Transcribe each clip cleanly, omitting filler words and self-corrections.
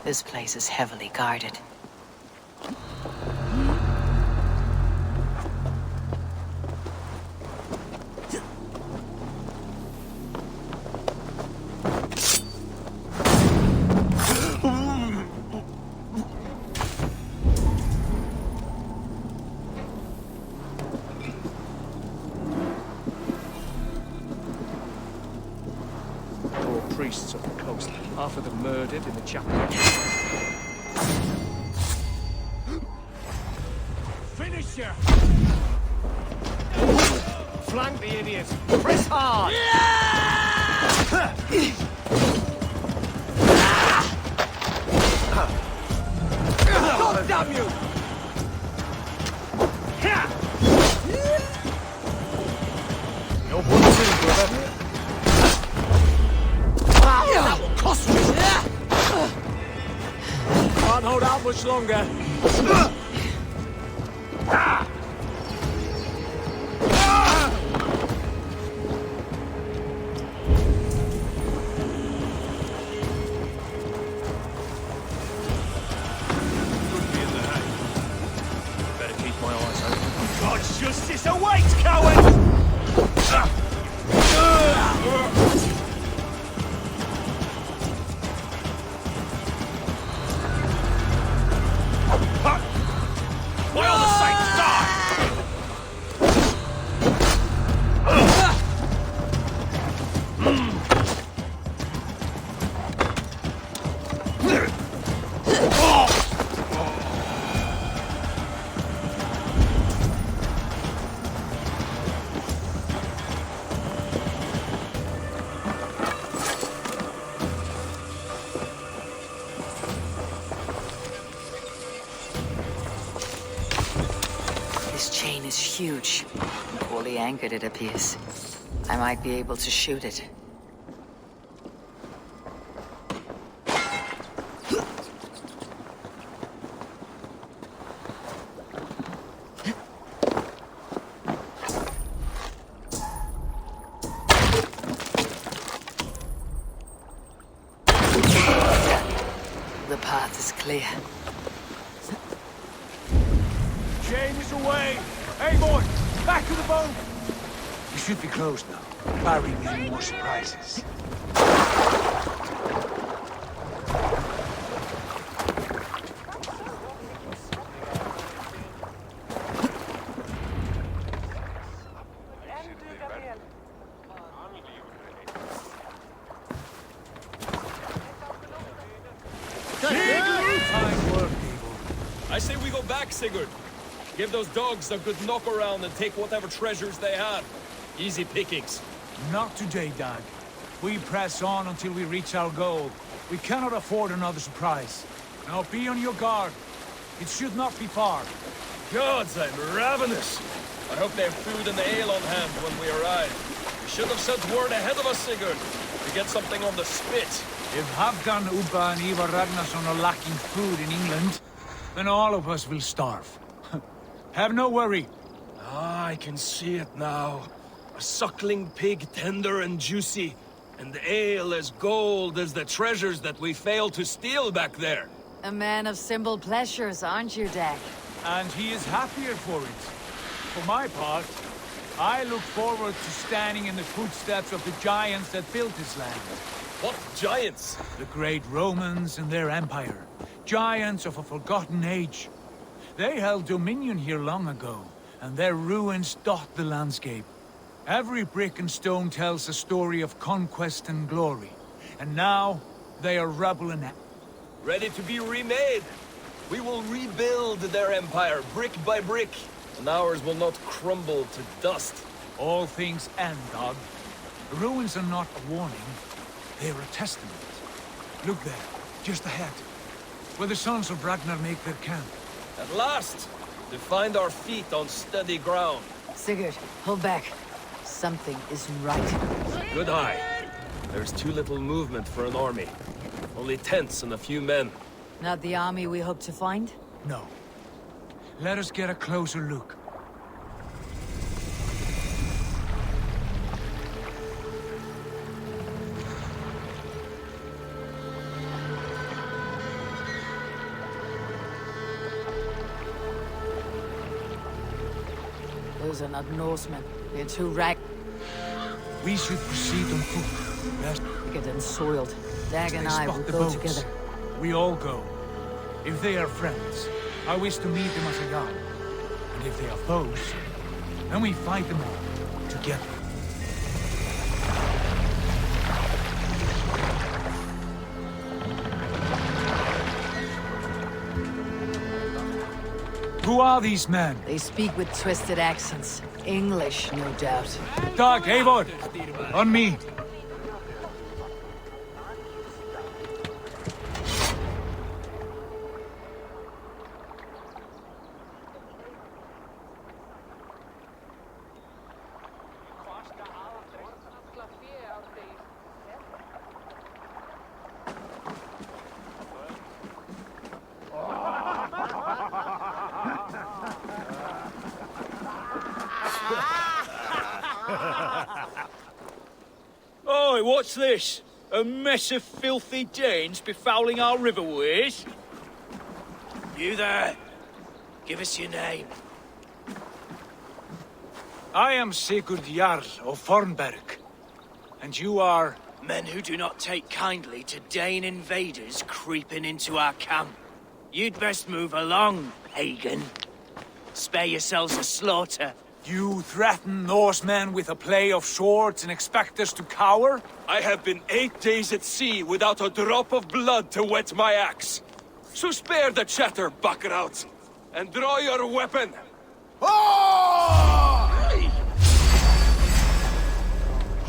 This place is heavily guarded. Priests of the coast, half of them murdered in the chapel. Finish her! Flank the idiot! Press hard! God damn you! No one too, brother. That will cost me! Can't hold out much longer. Could be in the hay. Better keep my eyes open. God's justice awaits, coward! This chain is huge. Poorly anchored, it appears. I might be able to shoot it. The path is clear. Chain is away! Hey, boy! Back to the boat! We should be close now. Barring any more surprises. Fine work, people. I say we go back, Sigurd. Give those dogs a good knock around and take whatever treasures they have. Easy pickings. Not today, Dag. We press on until we reach our goal. We cannot afford another surprise. Now be on your guard. It should not be far. Gods, I'm ravenous. I hope they have food and ale on hand when we arrive. We should have sent word ahead of us, Sigurd, to get something on the spit. If Halfdan, Ubba and Ivar Ragnarsson are lacking food in England, then all of us will starve. Have no worry. Ah, I can see it now. A suckling pig, tender and juicy, and ale as gold as the treasures that we failed to steal back there. A man of simple pleasures, aren't you, Dag? And he is happier for it. For my part, I look forward to standing in the footsteps of the giants that built this land. What giants? The great Romans and their empire. Giants of a forgotten age. They held dominion here long ago, and their ruins dot the landscape. Every brick and stone tells a story of conquest and glory. And now, they are rubble and Ready to be remade. We will rebuild their empire brick by brick, and ours will not crumble to dust. all things end, Dog. The ruins are not a warning. They are a testament. Look there, just ahead, where the sons of Ragnar make their camp. At last, to find our feet on steady ground. Sigurd, hold back. Something isn't right. Good eye. There's too little movement for an army. Only tents and a few men. Not the army we hope to find? No. Let us get a closer look. Those are not Norsemen. They're too ragged We should proceed on foot. Lest and soiled. Dag and they I spot will the go boats. together. We all go. If they are friends, I wish to meet them as a yarn. And if they are foes, then we fight them all together. Who are these men? They speak with twisted accents. English, no doubt. Dag, Eivor! On me! Oi, what's this? A mess of filthy Danes befouling our riverways? You there? Give us your name. I am Sigurd Jarl of Fornberg. And you are... Men who do not take kindly to Dane invaders creeping into our camp. You'd best move along, pagan. Spare yourselves a slaughter. You threaten Norsemen with a play of swords and expect us to cower? I have been 8 days at sea without a drop of blood to wet my axe. So spare the chatter, buckerouts, and draw your weapon. Oh!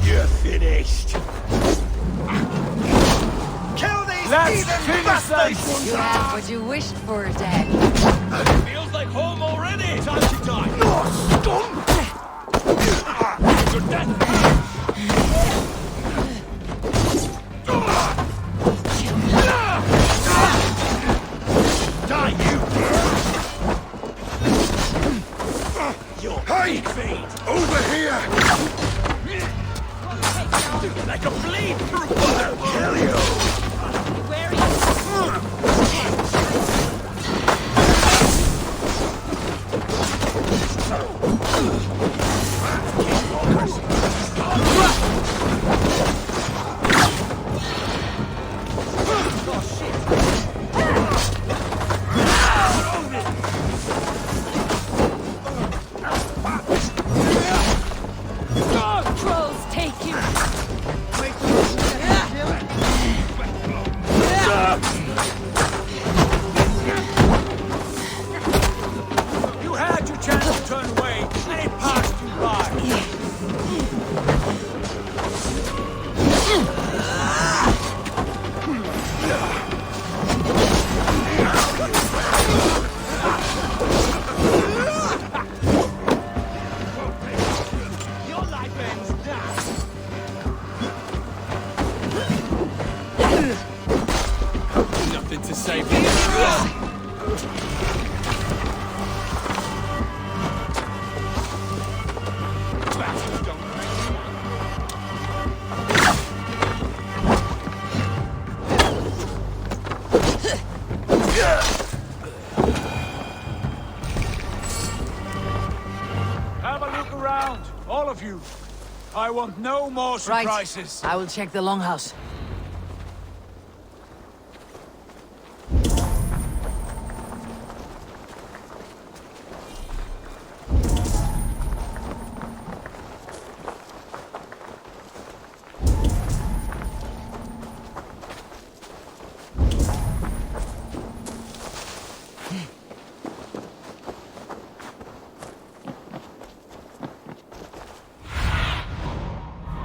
You're finished. Kill these Let's heathen finish bastards! this! You have what you wished for, Dag. Feels like home already. Time to die. You're dead. Die, you bird! Hey! Over here! Like a bleed through water. Kill you! Trolls, take him! You had your chance to turn away, and it passed you by. Your life ends now. Nothing to say for this. Have a look around, all of you. I want no more surprises. Right. I will check the longhouse.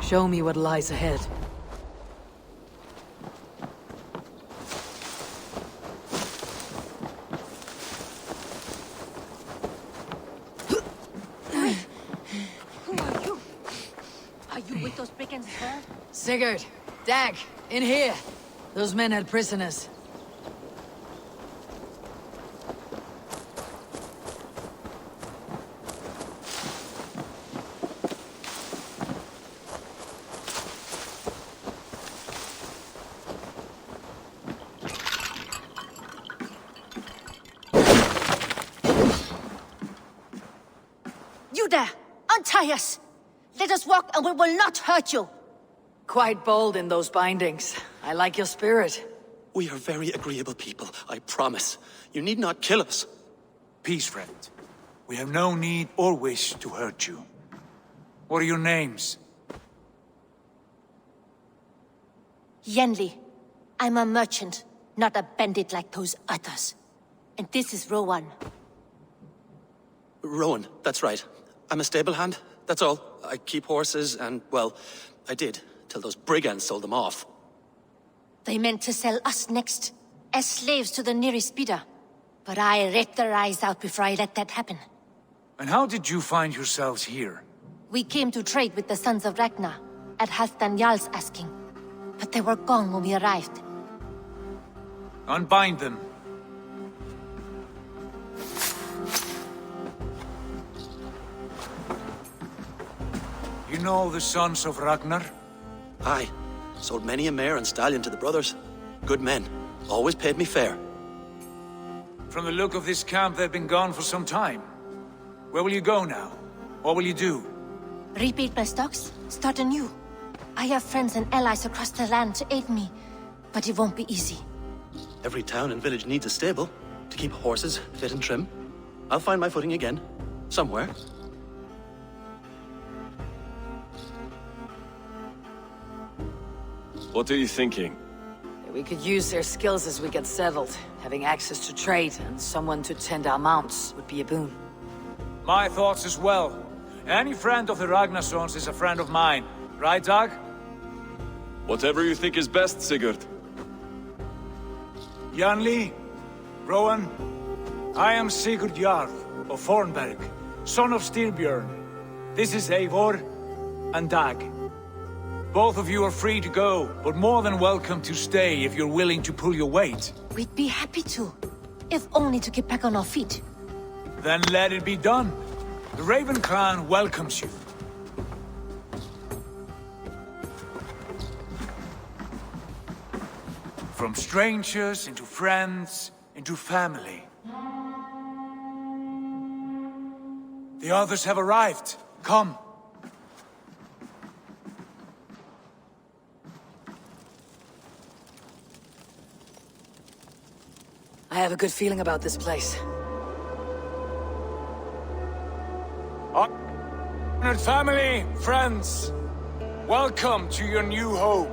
Show me what lies ahead. Who are you? Are you with those brigands as well? Sigurd, Dag, in here. Those men had prisoners. You there! Defy us. Let us walk and we will not hurt you. Quite bold in those bindings. I like your spirit. We are very agreeable people, I promise. You need not kill us. Peace, friend. We have no need or wish to hurt you. What are your names? Yenli. I'm a merchant, not a bandit like those others. And this is Rowan. Rowan, that's right. I'm a stable hand, that's all. I keep horses and, well, I did, till those brigands sold them off. They meant to sell us next, as slaves to the nearest bidder. But I ripped their eyes out before I let that happen. And how did you find yourselves here? We came to trade with the Sons of Ragnar, at Halfdan Jarl's asking. But they were gone when we arrived. Unbind them. You know the Sons of Ragnar? Aye. Sold many a mare and stallion to the brothers. Good men. Always paid me fair. From the look of this camp, they've been gone for some time. Where will you go now? What will you do? Rebuild my stocks, start anew. I have friends and allies across the land to aid me, but it won't be easy. Every town and village needs a stable to keep horses fit and trim. I'll find my footing again. Somewhere. What are you thinking? We could use their skills as we get settled. Having access to trade and someone to tend our mounts would be a boon. My thoughts as well. Any friend of the Ragnarsons is a friend of mine. Right, Dag? Whatever you think is best, Sigurd. Janli, Rowan, I am Sigurd Jarl of Fornberg, son of Styrbjörn. This is Eivor and Dag. Both of you are free to go, but more than welcome to stay if you're willing to pull your weight. We'd be happy to, if only to get back on our feet. Then let it be done. The Raven clan welcomes you. From strangers into friends, into family. The others have arrived. Come. I have a good feeling about this place. Honored family, friends, welcome to your new home.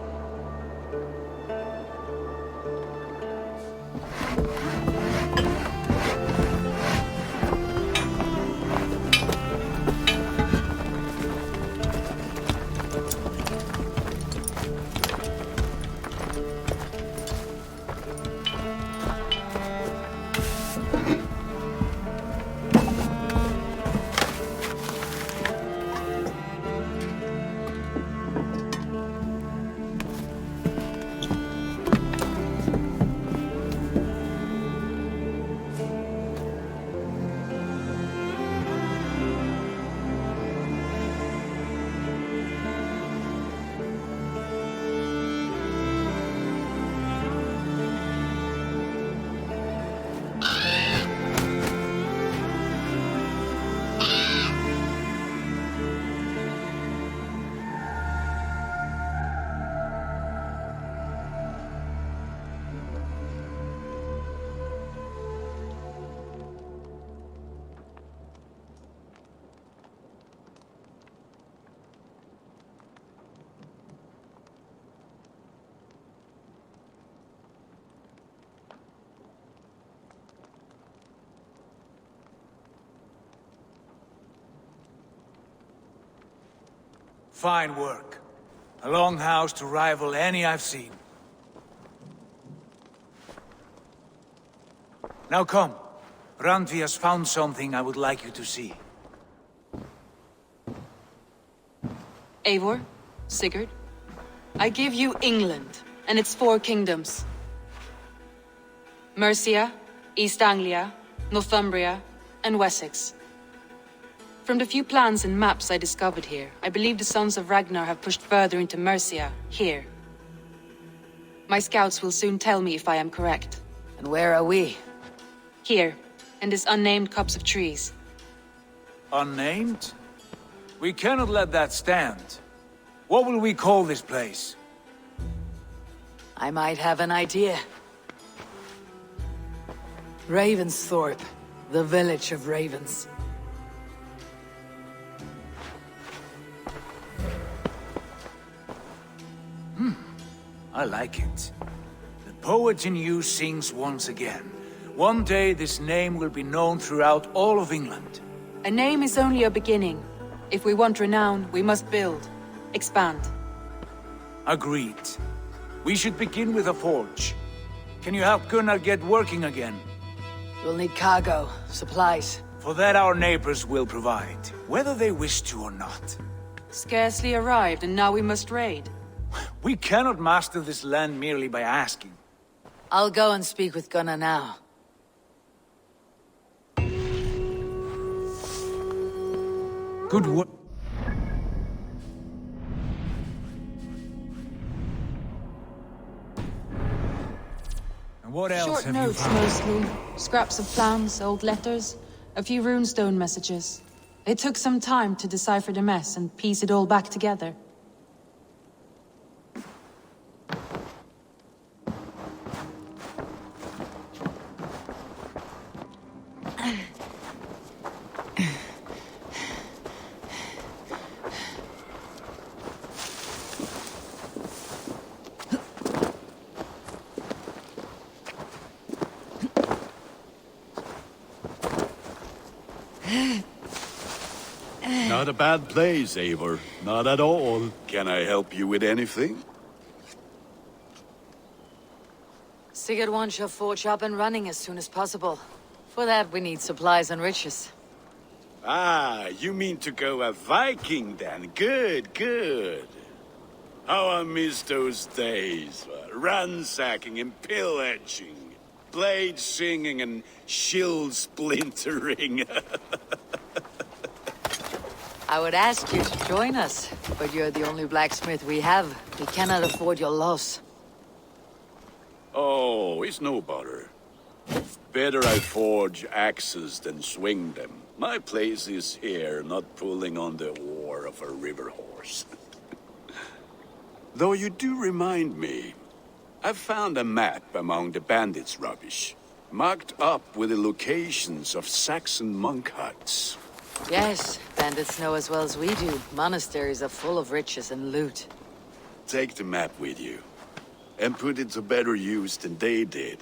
Fine work. A longhouse to rival any I've seen. Now come. Randvi has found something I would like you to see. Eivor, Sigurd, I give you England and its 4 kingdoms. Mercia, East Anglia, Northumbria, and Wessex. From the few plans and maps I discovered here, I believe the Sons of Ragnar have pushed further into Mercia, here. My scouts will soon tell me if I am correct. And where are we? Here, in this unnamed copse of trees. Unnamed? We cannot let that stand. What will we call this place? I might have an idea. Ravensthorpe, the village of ravens. I like it. The poet in you sings once again. One day this name will be known throughout all of England. A name is only a beginning. If we want renown, we must build, expand. Agreed. We should begin with a forge. Can you help Gunnar get working again? We'll need cargo, supplies. For that our neighbors will provide, whether they wish to or not. Scarcely arrived, and now we must raid. We cannot master this land merely by asking. I'll go and speak with Gunnar now. Good work. And what else Short have you notes, found? mostly. Scraps of plans, old letters, a few runestone messages. It took some time to decipher the mess and piece it all back together. Not a bad place, Eivor. Not at all. Can I help you with anything? Sigurd wants your forge up and running as soon as possible. For that, we need supplies and riches. Ah, you mean to go a Viking then? Good, good. How I miss those days. Ransacking and pillaging. Blade singing and shield splintering. I would ask you to join us, but you're the only blacksmith we have. We cannot afford your loss. Oh, it's no bother. Better I forge axes than swing them. My place is here, not pulling on the oar of a river horse. Though you do remind me, I found a map among the bandits' rubbish, marked up with the locations of Saxon monk huts. Yes, bandits know as well as we do. Monasteries are full of riches and loot. Take the map with you, and put it to better use than they did.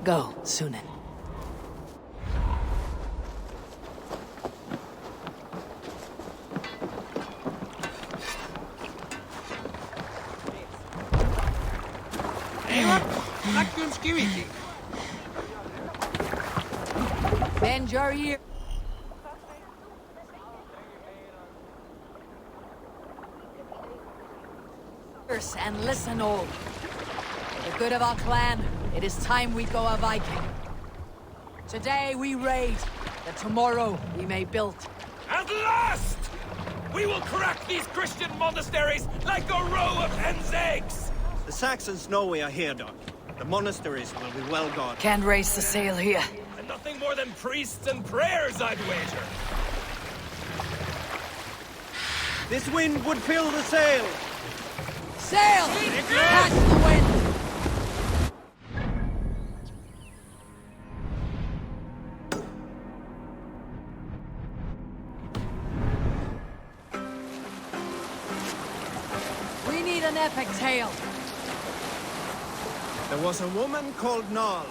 Go, Sunan. Bend your ear. And listen all. For the good of our clan, it is time we go a Viking. Today we raid, that tomorrow we may build. At last! We will crack these Christian monasteries like a row of hen's eggs! The Saxons know we are here, Doc. The monasteries will be well guarded. Can't raise the sail here. And nothing more than priests and prayers, I'd wager. This wind would fill the sail! Sail! Catch the wind! We need an epic tale. There was a woman called Nal,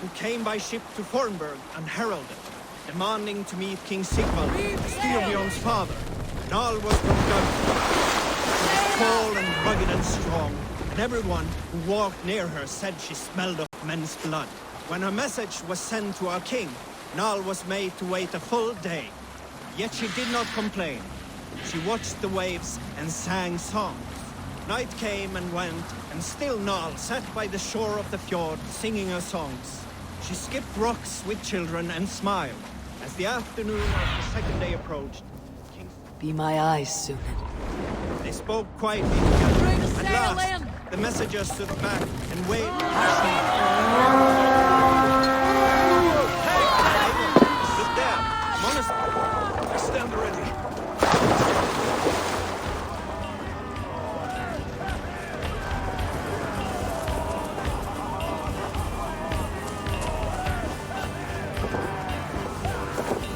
who came by ship to Fornburg and heralded, demanding to meet King Sigvald, Styrbjorn's father. Nal was from Gunnar. She was tall and rugged and strong, and everyone who walked near her said she smelled of men's blood. When her message was sent to our king, Nal was made to wait a full day. Yet she did not complain. She watched the waves and sang songs. Night came and went, and still Nal sat by the shore of the fjord singing her songs. She skipped rocks with children and smiled. As the afternoon of the second day approached, Be my eyes, Sunan. they spoke quietly together. Bring At sail last, in! the messenger stood back and waved her Look there, monastery. I stand ready.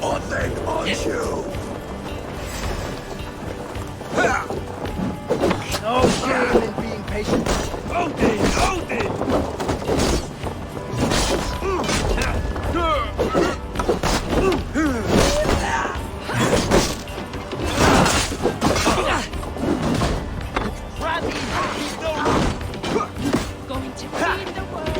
Nothing on you! No shame in being patient. Odin! Odin! Going to feed the world.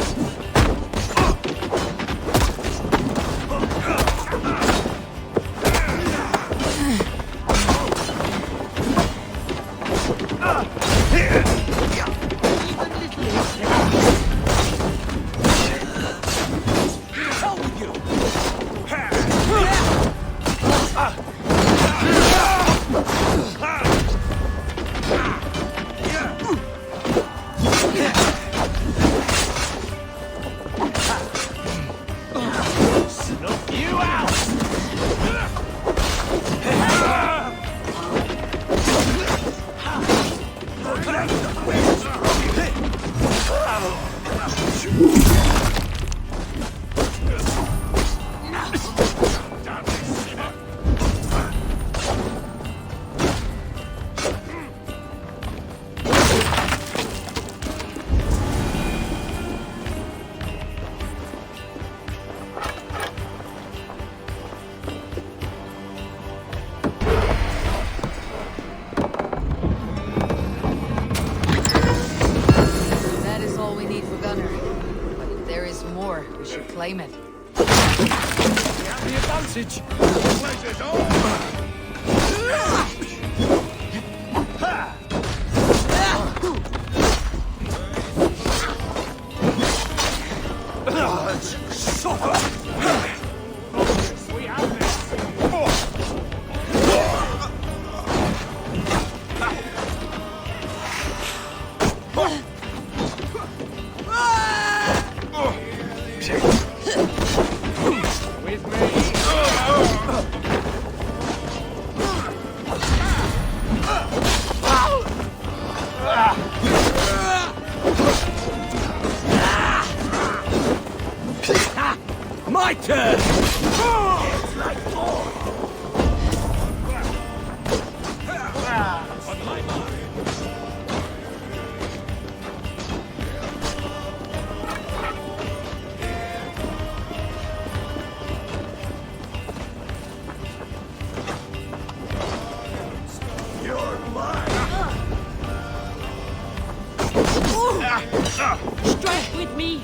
That is all we need for Gunner. But if there is more, we should claim it. The advantage! Pleasure's all! My turn! On my mark. You're mine! Strike with me.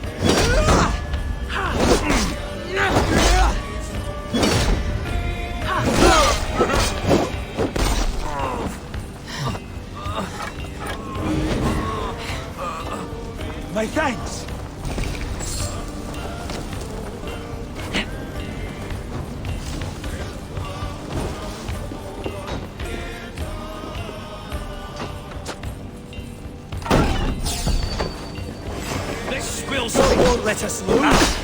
My thanks! This spill still won't let us lose.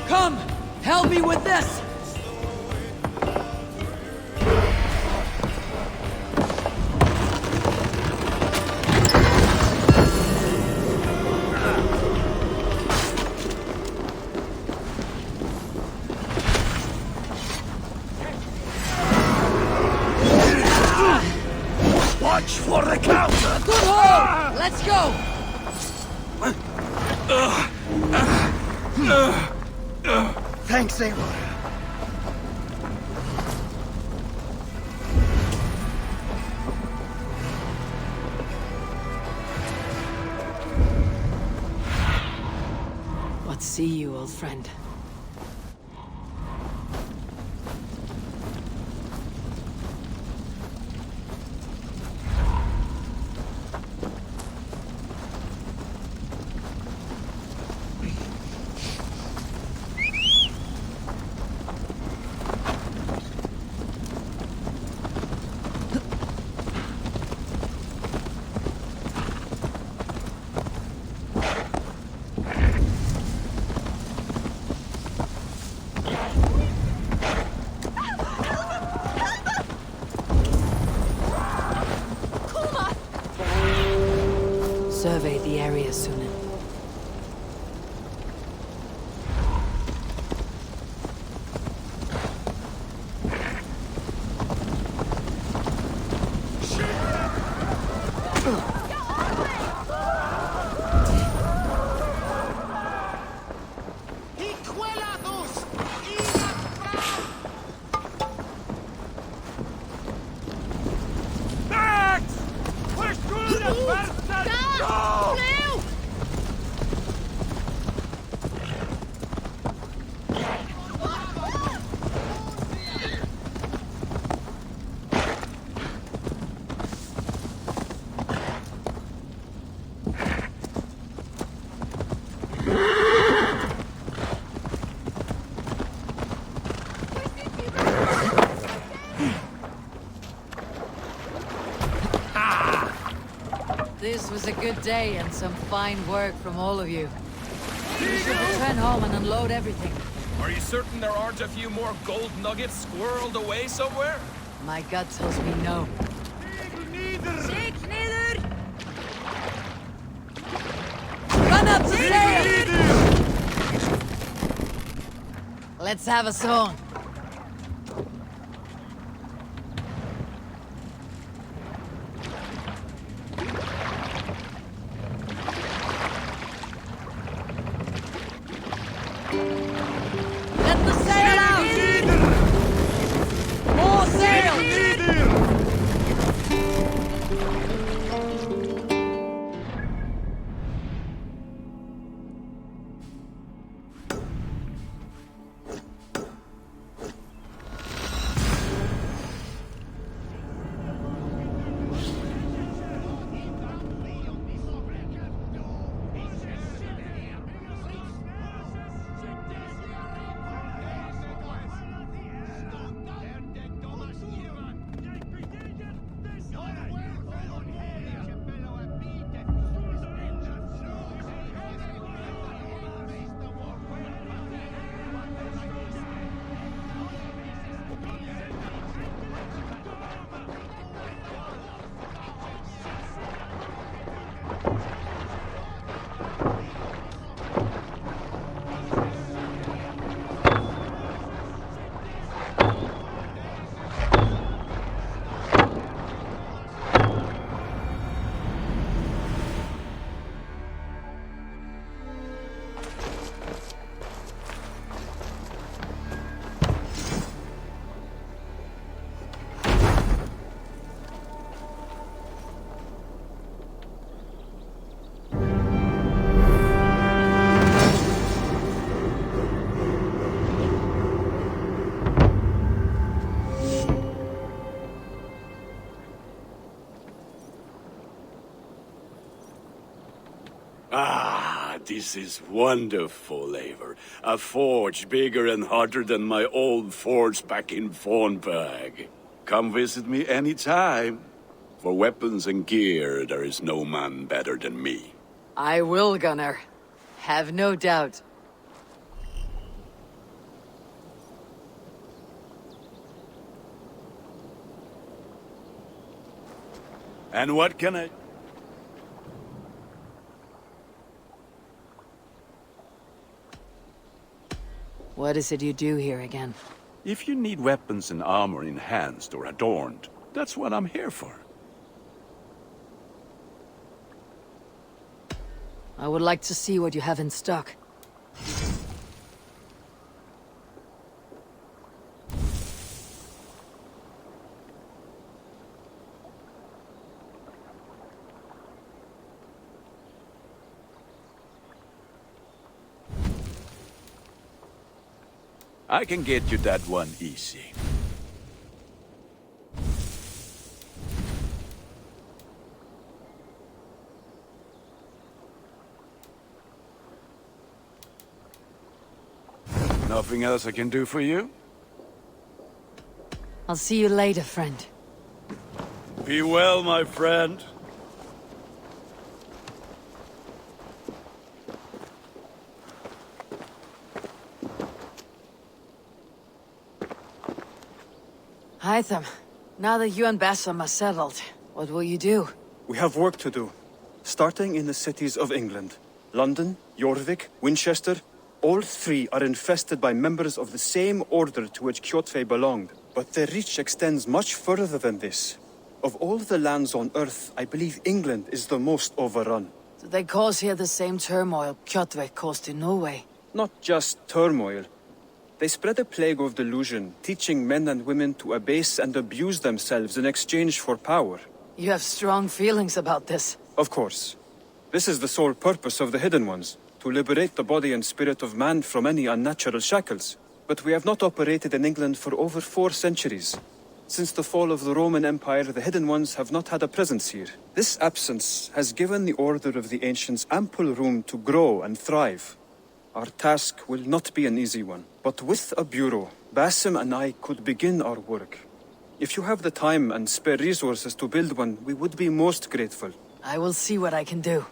Come! Help me with this! Watch for the counter! Good hold! Let's go! Thanks, Eivor. What see you, old friend? Survey the area, Sunan. This was a good day and some fine work from all of you. We should return home and unload everything. Are you certain there aren't a few more gold nuggets squirreled away somewhere? My gut tells me no. Run up the sail! Let's have a song. Let the sail out! More sail! Ah, this is wonderful, Eivor. A forge bigger and hotter than my old forge back in Fornburg. Come visit me any time. For weapons and gear, there is no man better than me. I will, Gunnar. Have no doubt. And what can I... What is it you do here again? If you need weapons and armor enhanced or adorned, that's what I'm here for. I would like to see what you have in stock. I can get you that one easy. Nothing else I can do for you? I'll see you later, friend. Be well, my friend. Hytham, now that you and Bassam are settled, what will you do? We have work to do, starting in the cities of England. London, Jorvik, Winchester, all three are infested by members of the same order to which Kjotve belonged. But their reach extends much further than this. Of all the lands on Earth, I believe England is the most overrun. Do they cause here the same turmoil Kjotve caused in Norway? Not just turmoil. They spread a plague of delusion, teaching men and women to abase and abuse themselves in exchange for power. You have strong feelings about this. Of course. This is the sole purpose of the Hidden Ones, to liberate the body and spirit of man from any unnatural shackles. But we have not operated in England for over 4 centuries. Since the fall of the Roman Empire, the Hidden Ones have not had a presence here. This absence has given the Order of the Ancients ample room to grow and thrive. Our task will not be an easy one, but with a bureau, Basim and I could begin our work. If you have the time and spare resources to build one, we would be most grateful. I will see what I can do.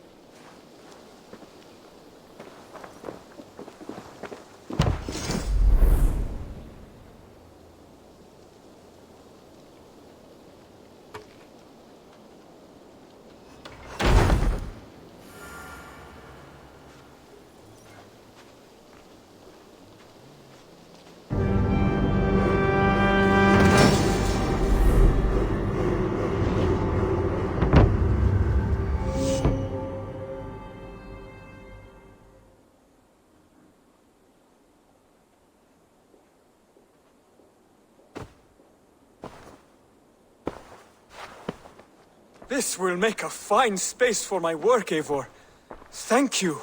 This will make a fine space for my work, Eivor. Thank you.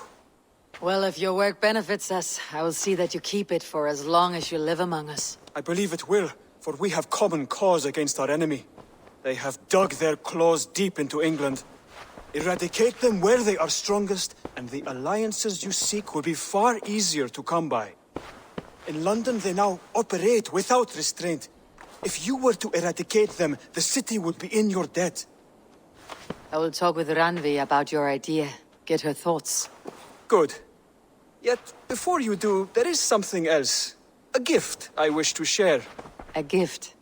Well, if your work benefits us, I will see that you keep it for as long as you live among us. I believe it will, for we have common cause against our enemy. They have dug their claws deep into England. Eradicate them where they are strongest, and the alliances you seek will be far easier to come by. In London, they now operate without restraint. If you were to eradicate them, the city would be in your debt. I will talk with Ranvi about your idea. Get her thoughts. Good. Yet, before you do, there is something else. A gift I wish to share. A gift?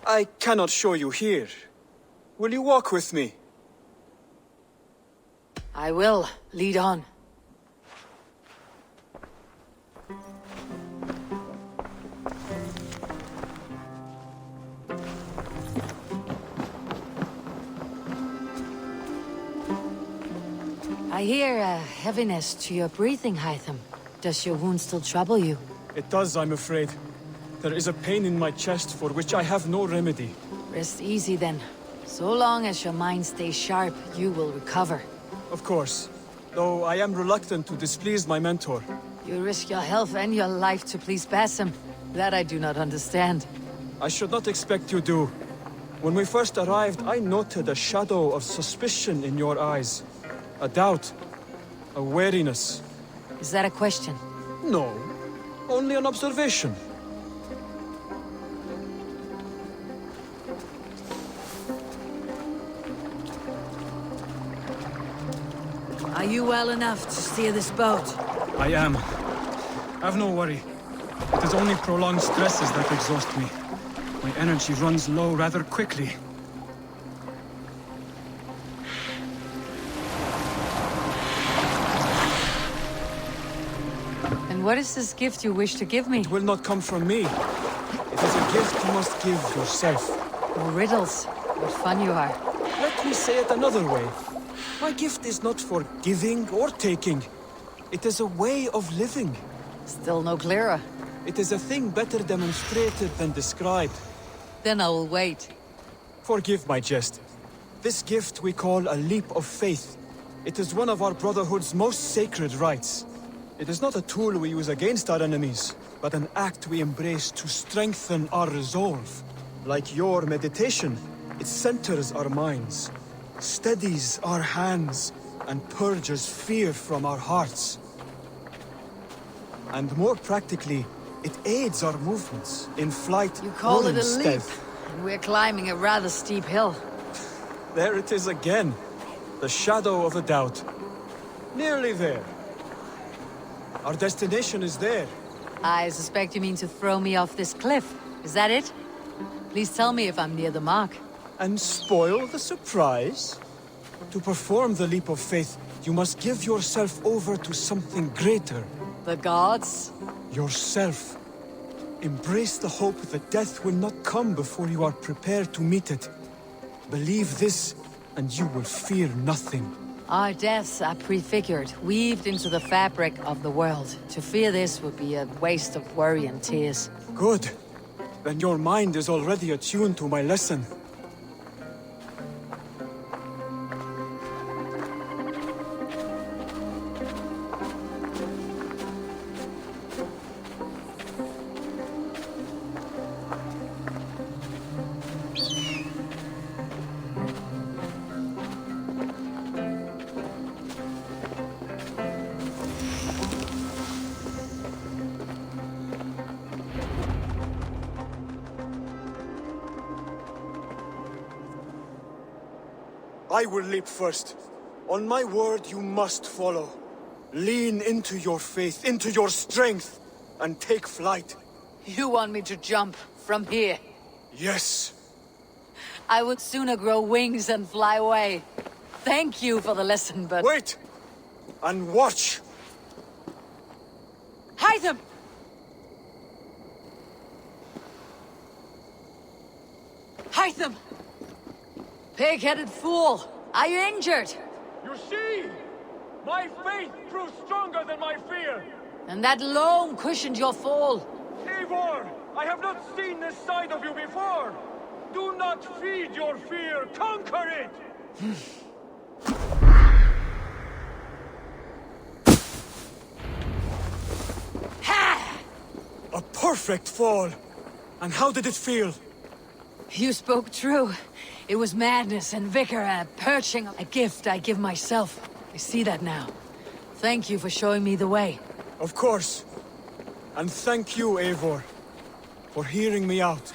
I cannot show you here. Will you walk with me? I will. Lead on. I hear a heaviness to your breathing, Hytham. Does your wound still trouble you? It does, I'm afraid. There is a pain in my chest for which I have no remedy. Rest easy then. So long as your mind stays sharp, you will recover. Of course. Though I am reluctant to displease my mentor. You risk your health and your life to please Basim. That I do not understand. I should not expect you do. When we first arrived, I noted a shadow of suspicion in your eyes. A doubt. A wariness. Is that a question? No. Only an observation. Are you well enough to steer this boat? I am. Have no worry. It is only prolonged stresses that exhaust me. My energy runs low rather quickly. And what is this gift you wish to give me? It will not come from me. It is a gift you must give yourself. More riddles. What fun you are. Let me say it another way. My gift is not for giving or taking. It is a way of living. Still no clearer. It is a thing better demonstrated than described. Then I will wait. Forgive my jest. This gift we call a leap of faith. It is one of our Brotherhood's most sacred rites. It is not a tool we use against our enemies, but an act we embrace to strengthen our resolve. Like your meditation, it centers our minds, steadies our hands, and purges fear from our hearts. And more practically, it aids our movements in flight You call or it in a leap, stealth. and we're climbing a rather steep hill. There it is again. The shadow of a doubt. Nearly there. Our destination is there. I suspect you mean to throw me off this cliff. Is that it? Please tell me if I'm near the mark. And spoil the surprise? To perform the leap of faith, you must give yourself over to something greater. The gods? Yourself. Embrace the hope that death will not come before you are prepared to meet it. Believe this, and you will fear nothing. Our deaths are prefigured, weaved into the fabric of the world. To fear this would be a waste of worry and tears. Good. Then your mind is already attuned to my lesson. I will leap first. On my word, you must follow. Lean into your faith, into your strength, and take flight. You want me to jump from here? Yes. I would sooner grow wings and fly away. Thank you for the lesson, but... Wait! And watch! Hide them! Hide them! Pig-headed fool! Are you injured? You see? My faith proved stronger than my fear! And that loam cushioned your fall. Eivor! I have not seen this side of you before! Do not feed your fear, conquer it! Ha! A perfect fall! And how did it feel? You spoke true. It was madness and vigor and perching, a gift I give myself. I see that now. Thank you for showing me the way. Of course. And thank you, Eivor, for hearing me out.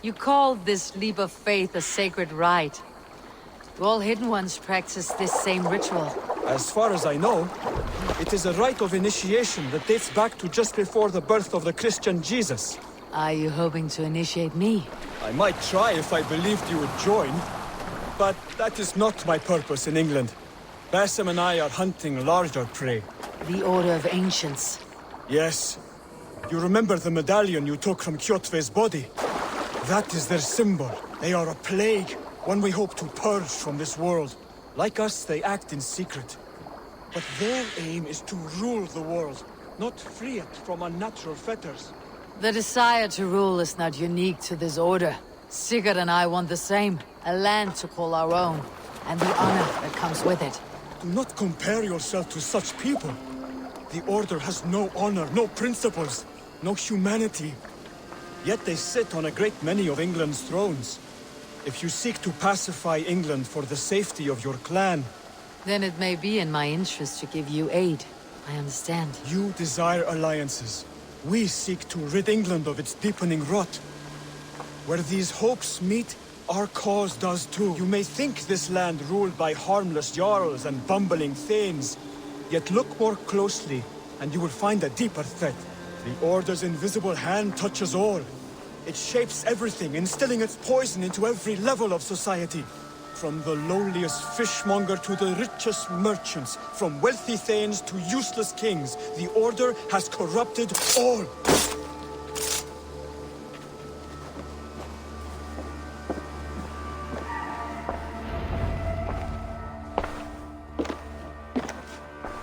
You called this leap of faith a sacred rite. Do all Hidden Ones practice this same ritual? As far as I know, it is a rite of initiation that dates back to just before the birth of the Christian Jesus. Are you hoping to initiate me? I might try if I believed you would join, but that is not my purpose in England. Basim and I are hunting larger prey. The Order of Ancients. Yes. You remember the medallion you took from Kjotve's body? That is their symbol. They are a plague, one we hope to purge from this world. Like us, they act in secret. But their aim is to rule the world, not free it from unnatural fetters. The desire to rule is not unique to this order. Sigurd and I want the same. A land to call our own, and the honor that comes with it. Do not compare yourself to such people. The Order has no honor, no principles, no humanity. Yet they sit on a great many of England's thrones. If you seek to pacify England for the safety of your clan... Then it may be in my interest to give you aid. I understand. You desire alliances. We seek to rid England of its deepening rot. Where these hopes meet, our cause does too. You may think this land ruled by harmless jarls and bumbling thanes. Yet look more closely, and you will find a deeper threat. The Order's invisible hand touches all. It shapes everything, instilling its poison into every level of society. From the lowliest fishmonger to the richest merchants, from wealthy thanes to useless kings, the Order has corrupted all.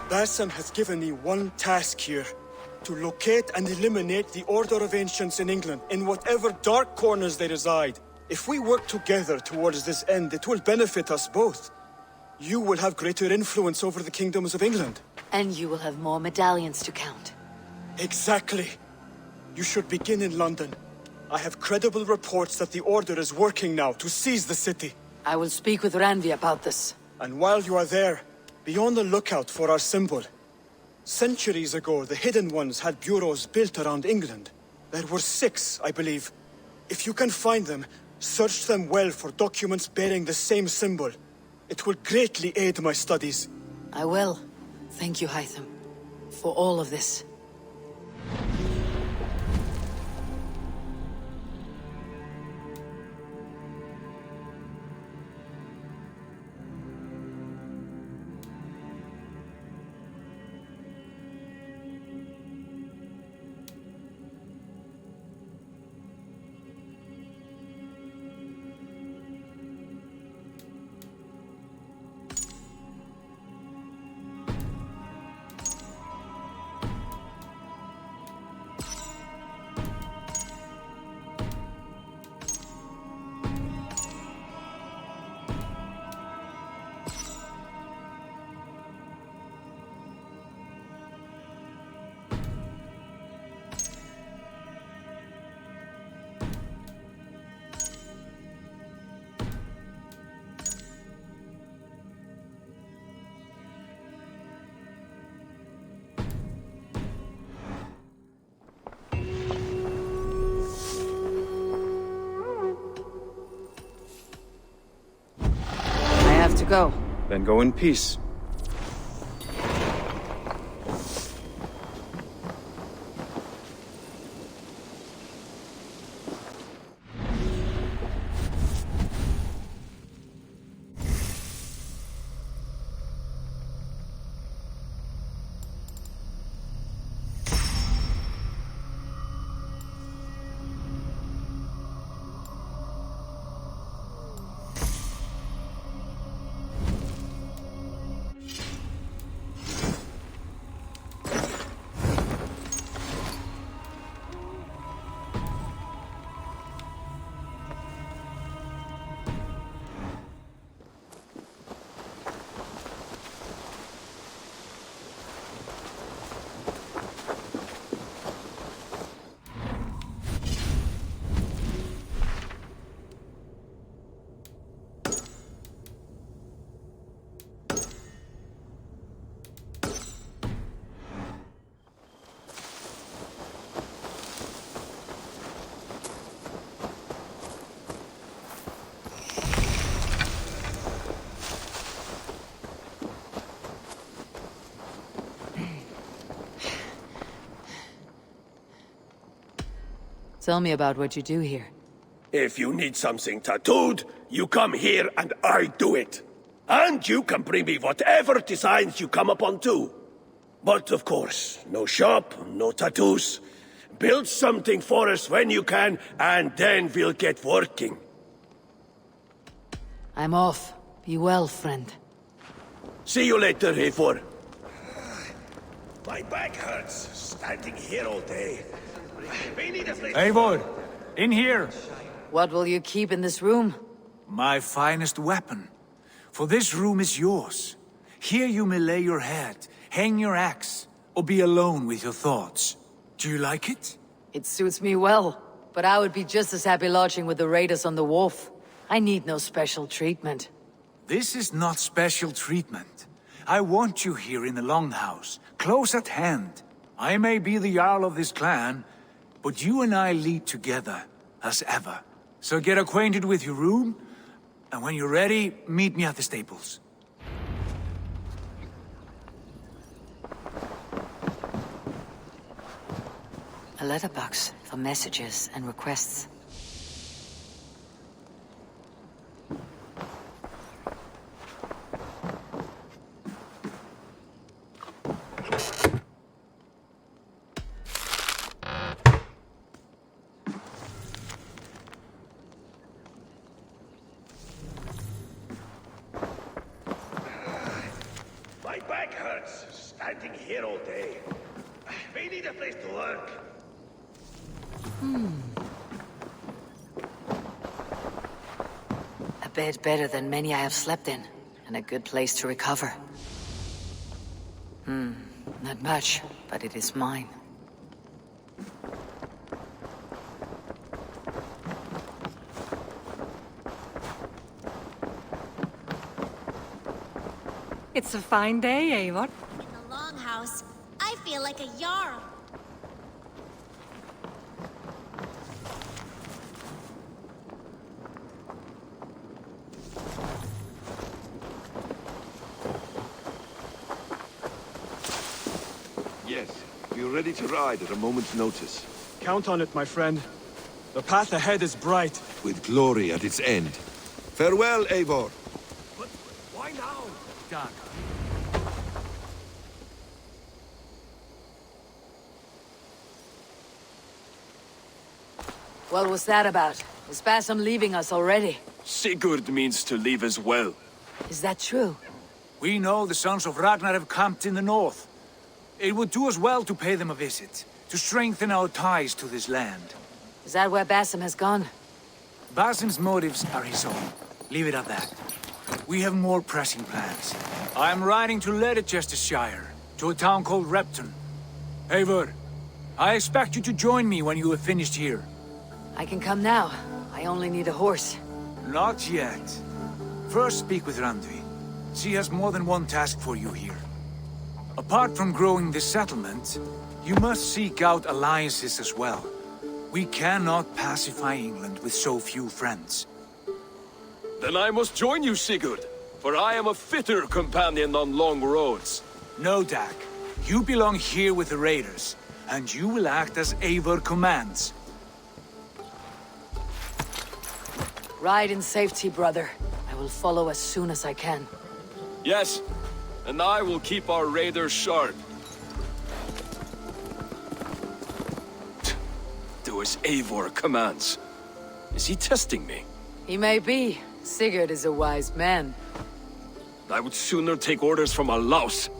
Basim has given me one task here. To locate and eliminate the Order of Ancients in England, in whatever dark corners they reside. If we work together towards this end, it will benefit us both. You will have greater influence over the kingdoms of England. And you will have more medallions to count. Exactly. You should begin in London. I have credible reports that the Order is working now to seize the city. I will speak with Randvi about this. And while you are there, be on the lookout for our symbol. Centuries ago, the Hidden Ones had bureaus built around England. There were 6, I believe. If you can find them, search them well for documents bearing the same symbol. It will greatly aid my studies. I will. Thank you, Hytham, for all of this. Go. Then go in peace. Tell me about what you do here. If you need something tattooed, you come here and I do it. And you can bring me whatever designs you come upon too. But of course, no shop, no tattoos. Build something for us when you can, and then we'll get working. I'm off. Be well, friend. See you later, Eivor. My back hurts, standing here all day. We need a place. Eivor, in here. What will you keep in this room? My finest weapon. For this room is yours. Here you may lay your head, hang your axe, or be alone with your thoughts. Do you like it? It suits me well, but I would be just as happy lodging with the raiders on the wharf. I need no special treatment. This is not special treatment. I want you here in the Longhouse, close at hand. I may be the Jarl of this clan, but you and I lead together, as ever. So get acquainted with your room, and when you're ready, meet me at the stables. A letterbox for messages and requests. My back hurts, standing here all day. We need a place to work. A bed better than many I have slept in, and a good place to recover. Not much, but it is mine. It's a fine day, Eivor. In the longhouse, I feel like a jarl. Yes, we are ready to ride at a moment's notice. Count on it, my friend. The path ahead is bright. With glory at its end. Farewell, Eivor. But why now? Doc. What was that about? Is Basim leaving us already? Sigurd means to leave as well. Is that true? We know the sons of Ragnar have camped in the north. It would do us well to pay them a visit, to strengthen our ties to this land. Is that where Basim has gone? Basim's motives are his own. Leave it at that. We have more pressing plans. I am riding to Leicestershire, to a town called Repton. Eivor, I expect you to join me when you have finished here. I can come now. I only need a horse. Not yet. First speak with Randvi. She has more than one task for you here. Apart from growing this settlement, you must seek out alliances as well. We cannot pacify England with so few friends. Then I must join you, Sigurd, for I am a fitter companion on long roads. No, Dak. You belong here with the raiders, and you will act as Eivor commands. Ride in safety, brother. I will follow as soon as I can. Yes, and I will keep our raiders sharp. Do as Eivor commands. Is he testing me? He may be. Sigurd is a wise man. I would sooner take orders from a louse.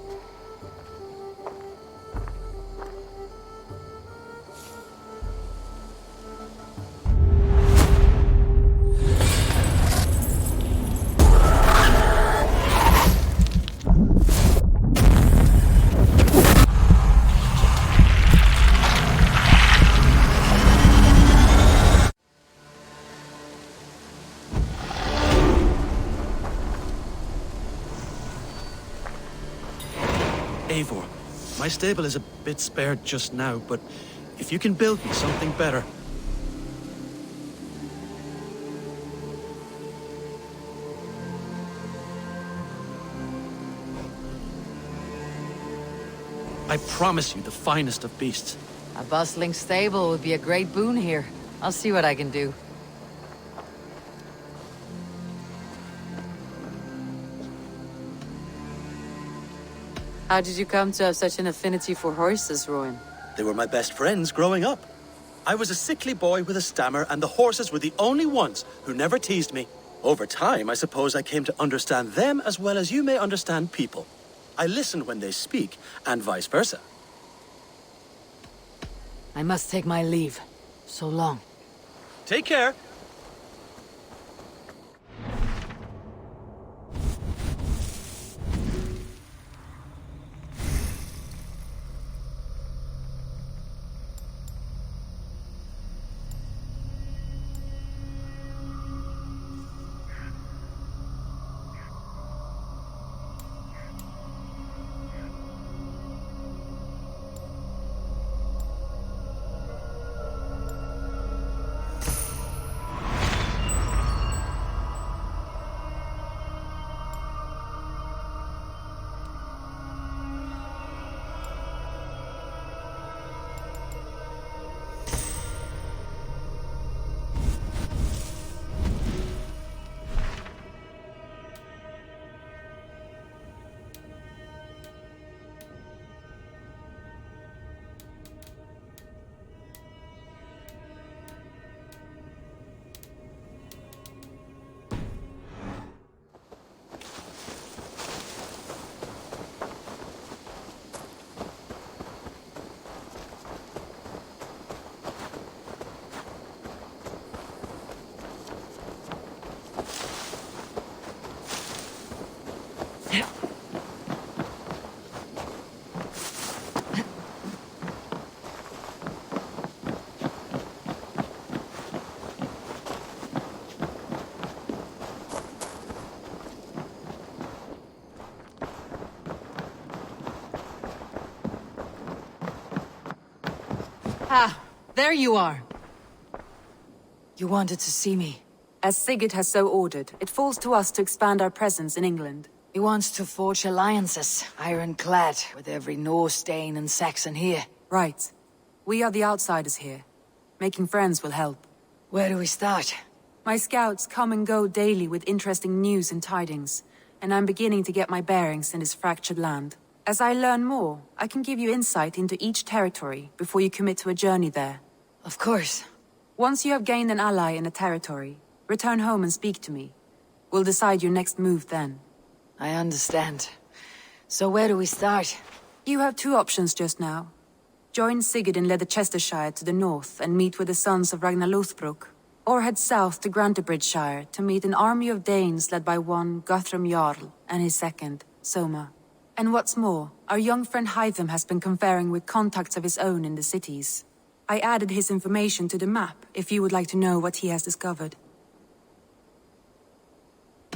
Eivor, my stable is a bit spared just now, but if you can build me something better... I promise you the finest of beasts. A bustling stable would be a great boon here. I'll see what I can do. How did you come to have such an affinity for horses, Rowan? They were my best friends growing up. I was a sickly boy with a stammer, and the horses were the only ones who never teased me. Over time, I suppose I came to understand them as well as you may understand people. I listen when they speak, and vice versa. I must take my leave. So long. Take care. Ah, there you are. You wanted to see me. As Sigurd has so ordered, it falls to us to expand our presence in England. He wants to forge alliances, ironclad, with every Norse, Dane, and Saxon here. Right. We are the outsiders here. Making friends will help. Where do we start? My scouts come and go daily with interesting news and tidings, and I'm beginning to get my bearings in this fractured land. As I learn more, I can give you insight into each territory before you commit to a journey there. Of course. Once you have gained an ally in a territory, return home and speak to me. We'll decide your next move then. I understand. So where do we start? You have two options just now. Join Sigurd in Leicestershire to the north and meet with the sons of Ragnar Lothbrok, or head south to Grantebridgeshire to meet an army of Danes led by one Guthrum Jarl and his second, Soma. And what's more, our young friend Hytham has been conferring with contacts of his own in the cities. I added his information to the map if you would like to know what he has discovered.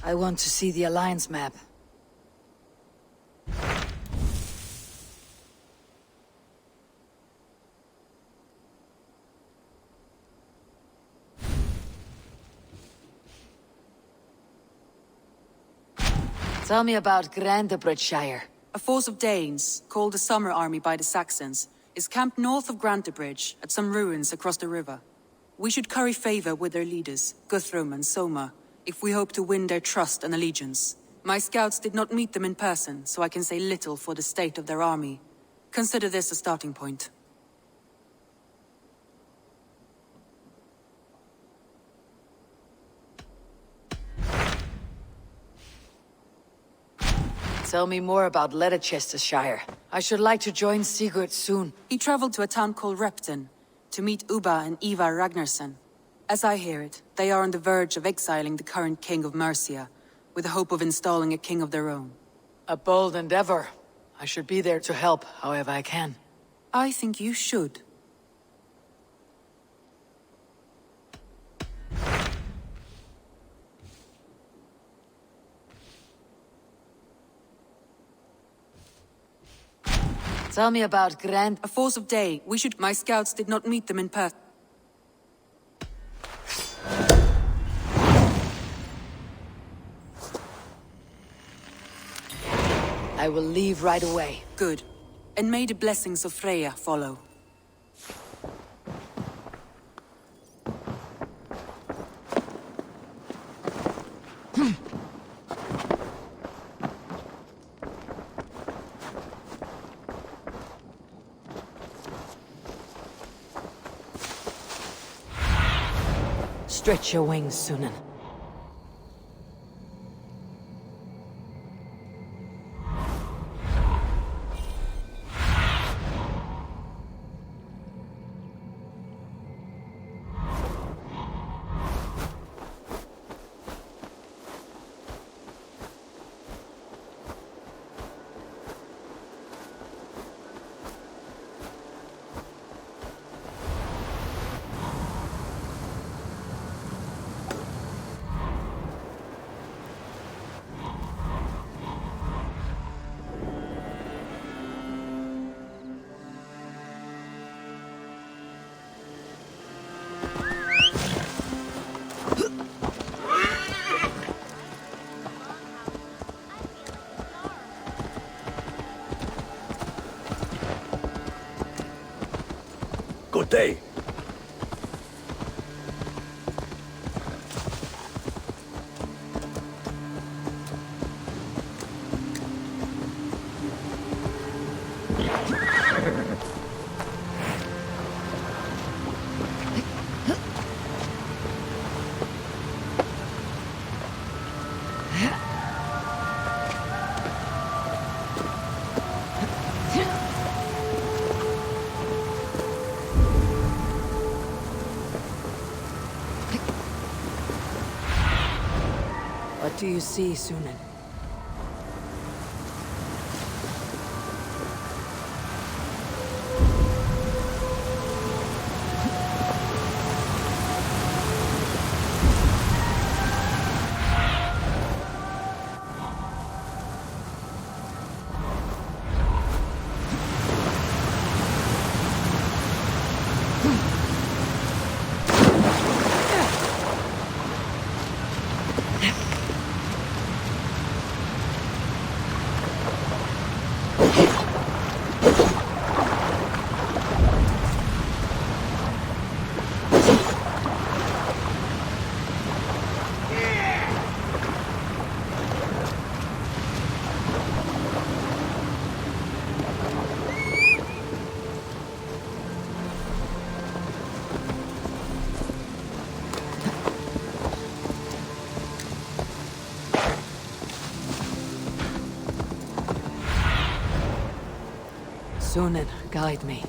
I want to see the Alliance map. Tell me about Grantebridgeshire. A force of Danes, called the Summer Army by the Saxons, is camped north of Grantebridge at some ruins across the river. We should curry favor with their leaders, Guthrum and Soma, if we hope to win their trust and allegiance. My scouts did not meet them in person, so I can say little for the state of their army. Consider this a starting point. Tell me more about Leicestershire. I should like to join Sigurd soon. He traveled to a town called Repton to meet Ubba and Ivar Ragnarsson. As I hear it, they are on the verge of exiling the current king of Mercia, with the hope of installing a king of their own. A bold endeavor. I should be there to help, however I can. I think you should. Tell me about A force of Day. My scouts did not meet them in person. I will leave right away. Good. And may the blessings of Freya follow. Stretch your wings, Sunan. Good day. What do you see, Sunan? Sunan, guide me.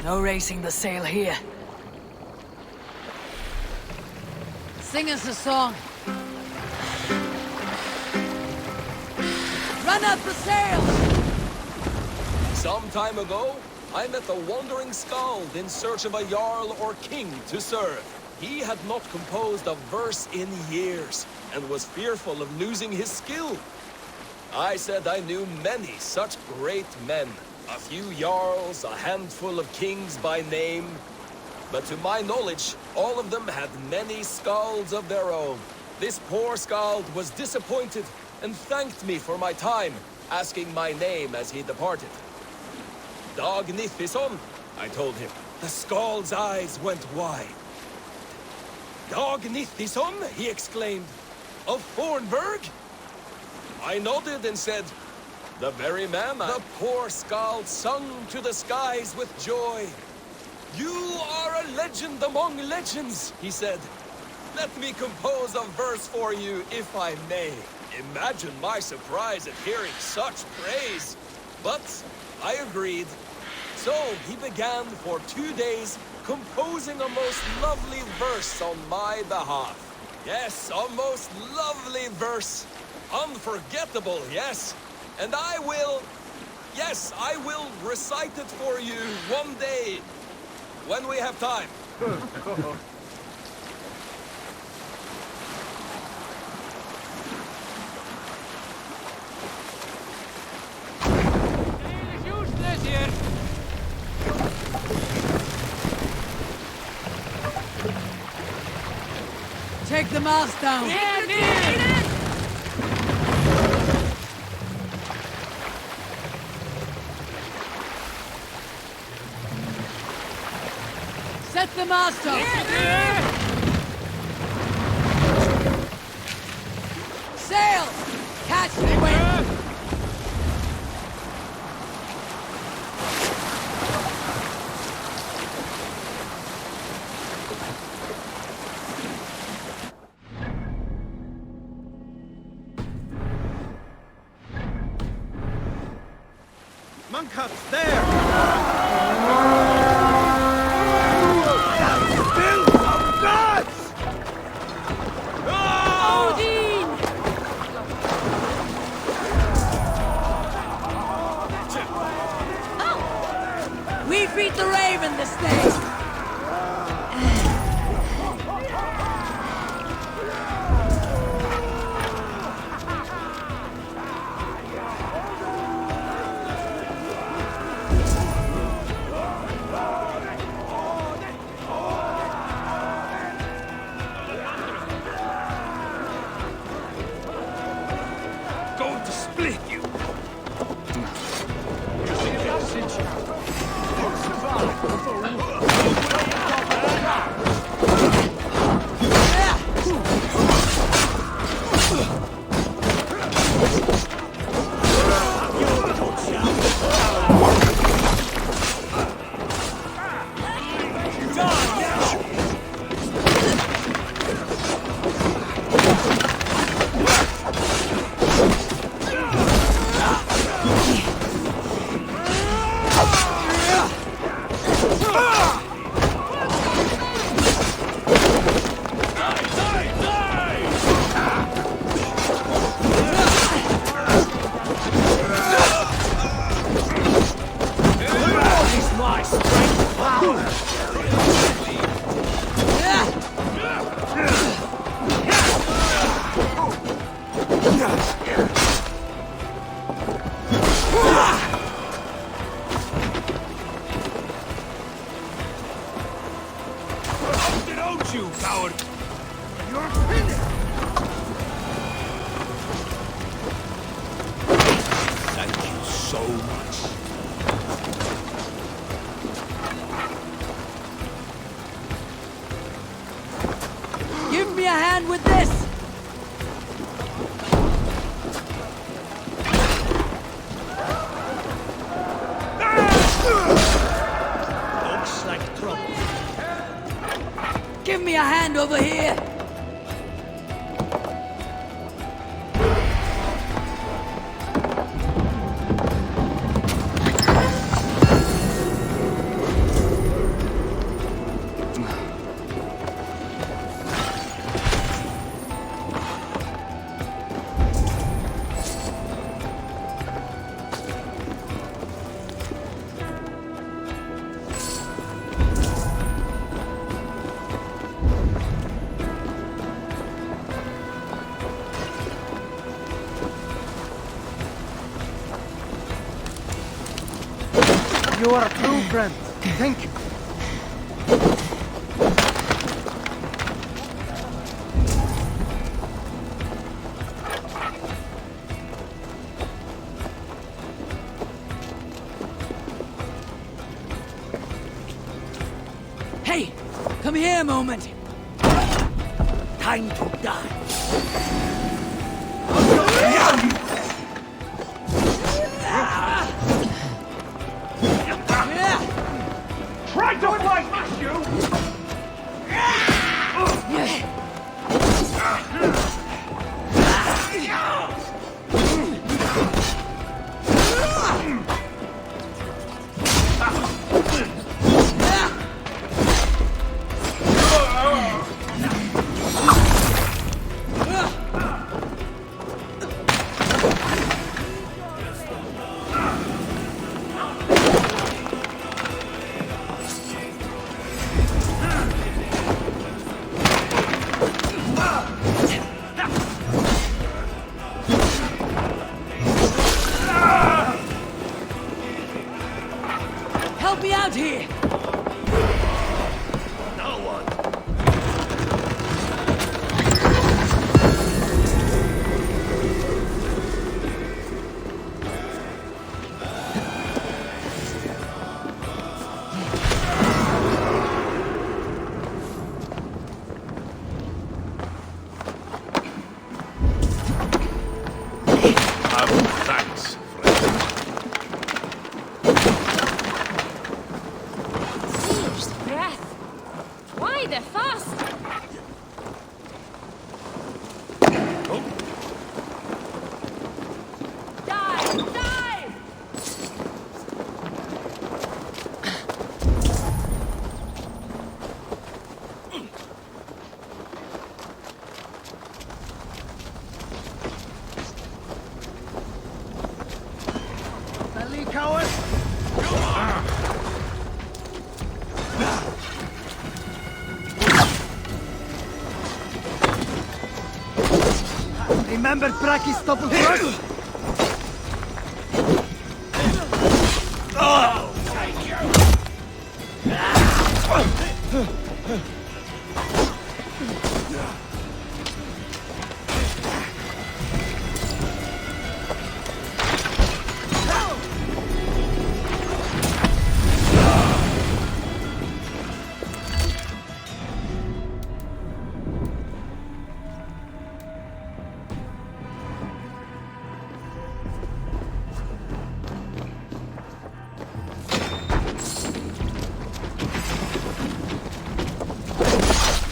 No racing the sail here. Sing us a song. Run up the sails! Some time ago, I met a wandering skald in search of a jarl or king to serve. He had not composed a verse in years, and was fearful of losing his skill. I said I knew many such great men. A few jarls, a handful of kings by name. But to my knowledge, all of them had many skalds of their own. This poor skald was disappointed and thanked me for my time, asking my name as he departed. Dag Nithison, I told him. The skald's eyes went wide. Dag Nithison, he exclaimed. Of Fornburg? I nodded and said, the very man. The poor skald sung to the skies with joy. You are a legend among legends, he said. Let me compose a verse for you, if I may. Imagine my surprise at hearing such praise. But I agreed. So he began for 2 days composing a most lovely verse on my behalf. Yes, a most lovely verse. Unforgettable, yes. And I will recite it for you one day, when we have time. Take the mast down! Set the mast up! Sail! Catch the wind! Monkups, there! We beat the Raven this day! Going to split you! Don't you, coward! You're finished! Thank you so much. Give me a hand with this! Looks like trouble. Give me a hand over here! You are a true friend. Thank you. Hey! Come here a moment! Time to die. Try to fight you! help me out here! No one. Thanks, friend. Fierce breath. Why the fuss? Dive! Dive! Belly coward! Remember Braki's double thrust?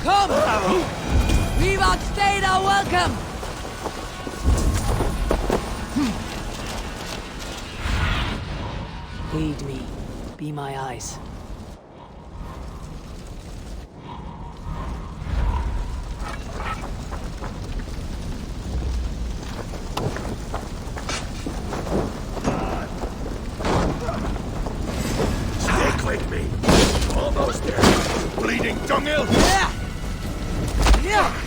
Come! We've outstayed our welcome! Aid me. Be my eyes. Stick with me. Almost there. Bleeding dunghill. Yeah! Yeah!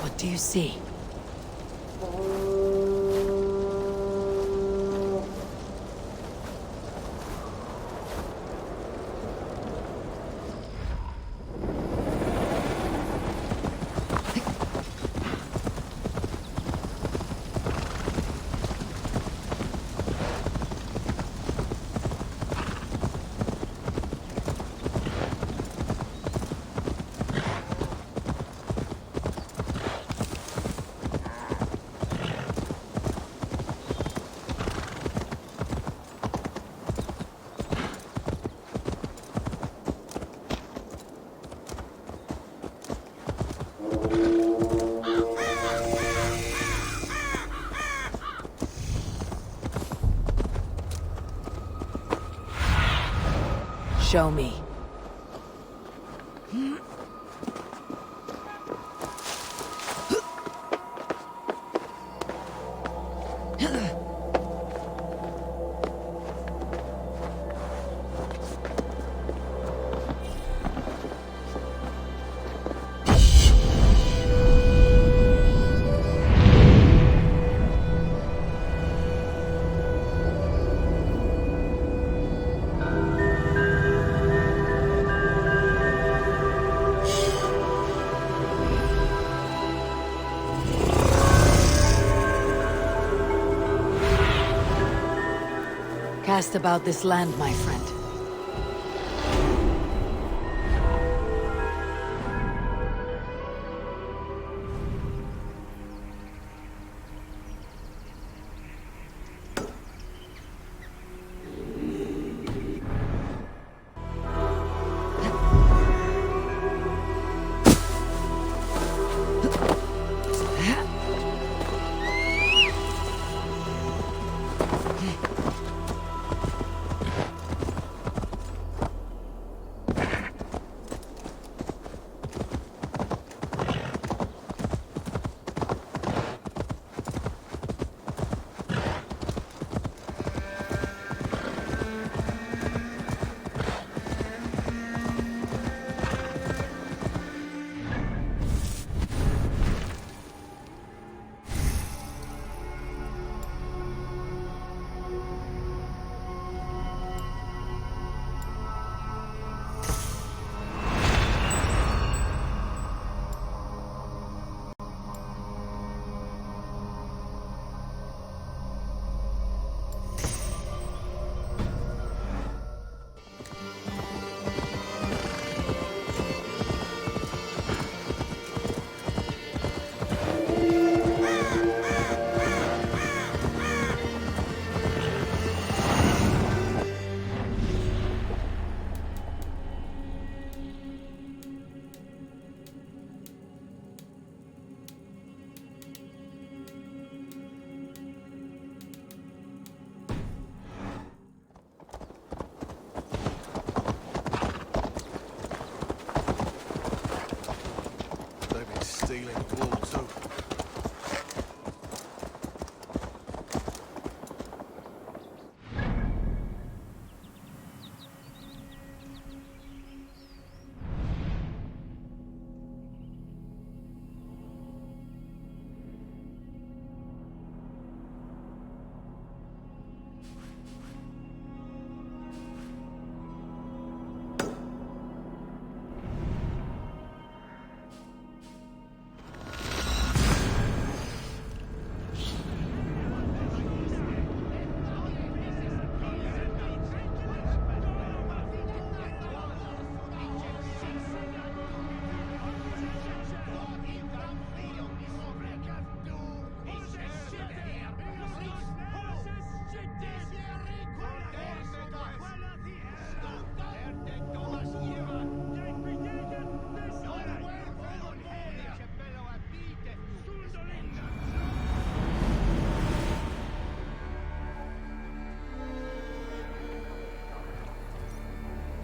What do you see? Show me. Cast about this land, my friend.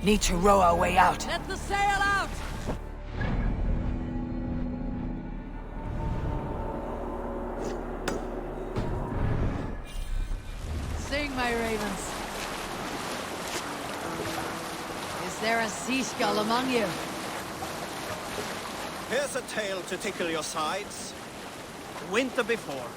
Need to row our way out. Let the sail out! Sing, my ravens. Is there a seaskull among you? Here's a tale to tickle your sides. The winter before,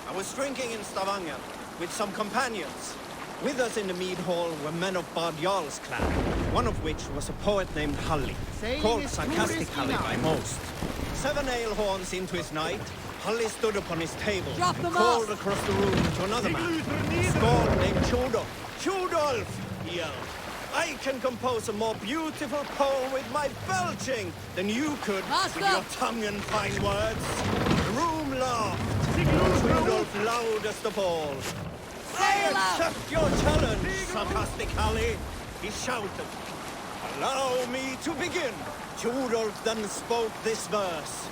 I was drinking in Stavanger with some companions. With us in the mead hall were men of Bard Jarl's clan, one of which was a poet named Halli, called Sarcastic Halli by most. 7 ale horns into his night, Halli stood upon his table and called across the room to another man, a Skald named Tjodolf. Tjodolf, he yelled, I can compose a more beautiful poem with my belching than you could with your tongue and fine words. The room laughed, Tjodolf loudest of all. I accept your challenge, Sarcastic Halli, he shouted. Allow me to begin. Tjodolf then spoke this verse.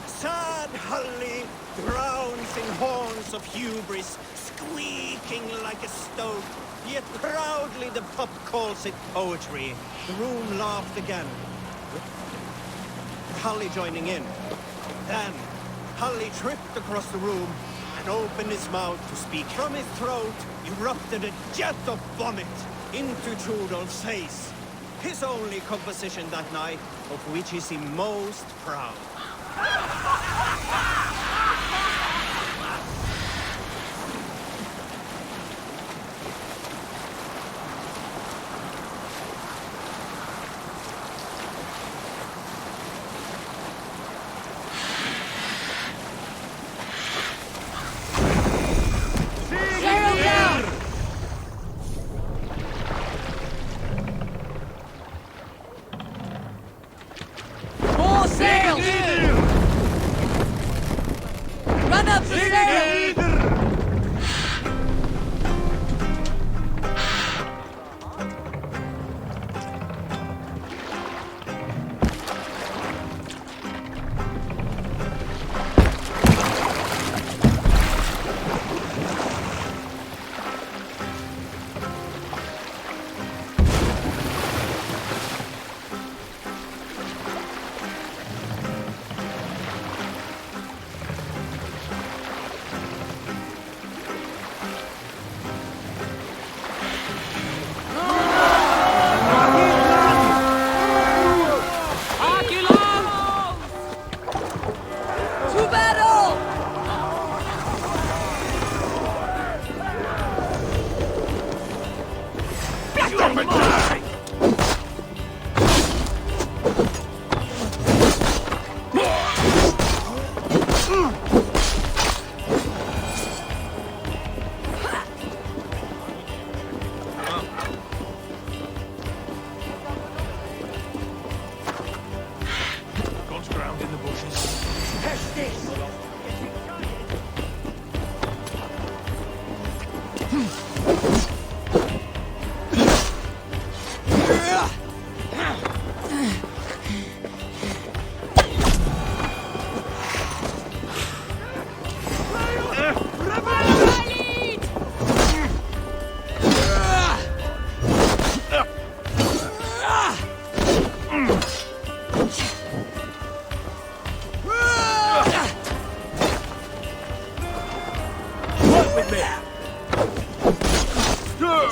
Sad Halli drowns in horns of hubris, squeaking like a stoat, yet proudly the pup calls it poetry. The room laughed again, with Halli joining in. Then, Halli tripped across the room and opened his mouth to speak. From his throat erupted a jet of vomit into Tjodolf's face. His only composition that night, of which he seemed most proud.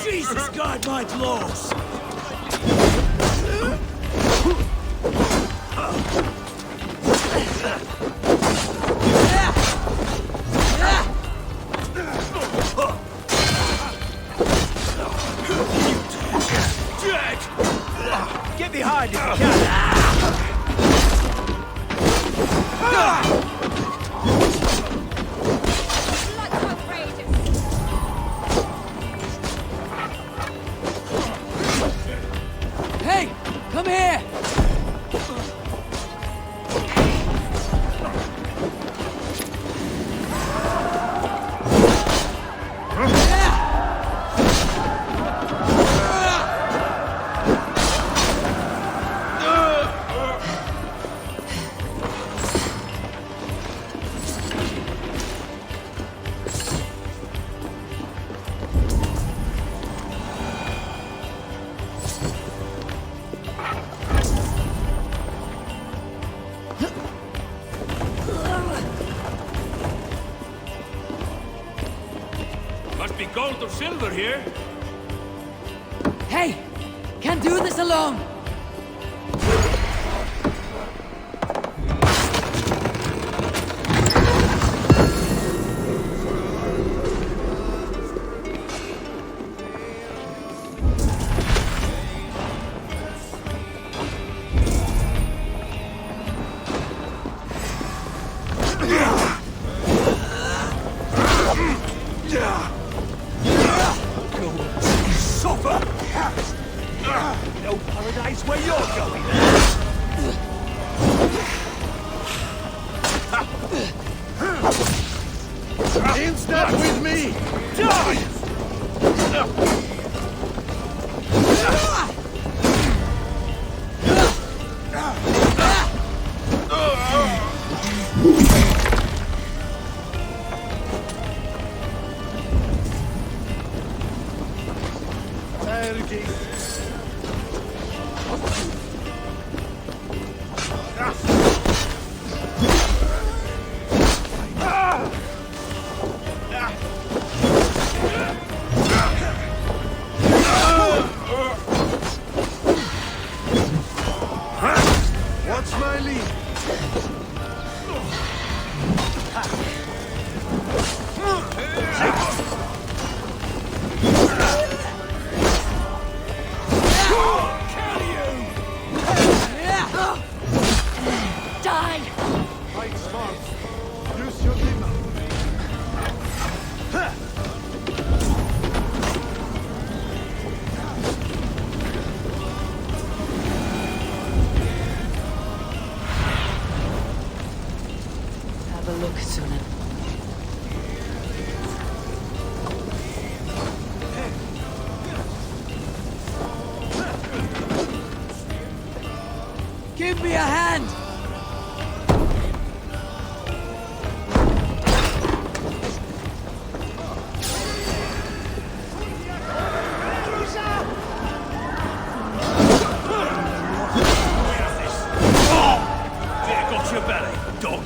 Jesus, God, my claws! Get behind if you can! Hey! Come here! gold or silver here. Hey! Can't do this alone! No paradise where you're going. In step with me! What's my lead? Die! Fight smart. Use your limber. Have a look, Sunan. Give me a hand! There got your belly, dog.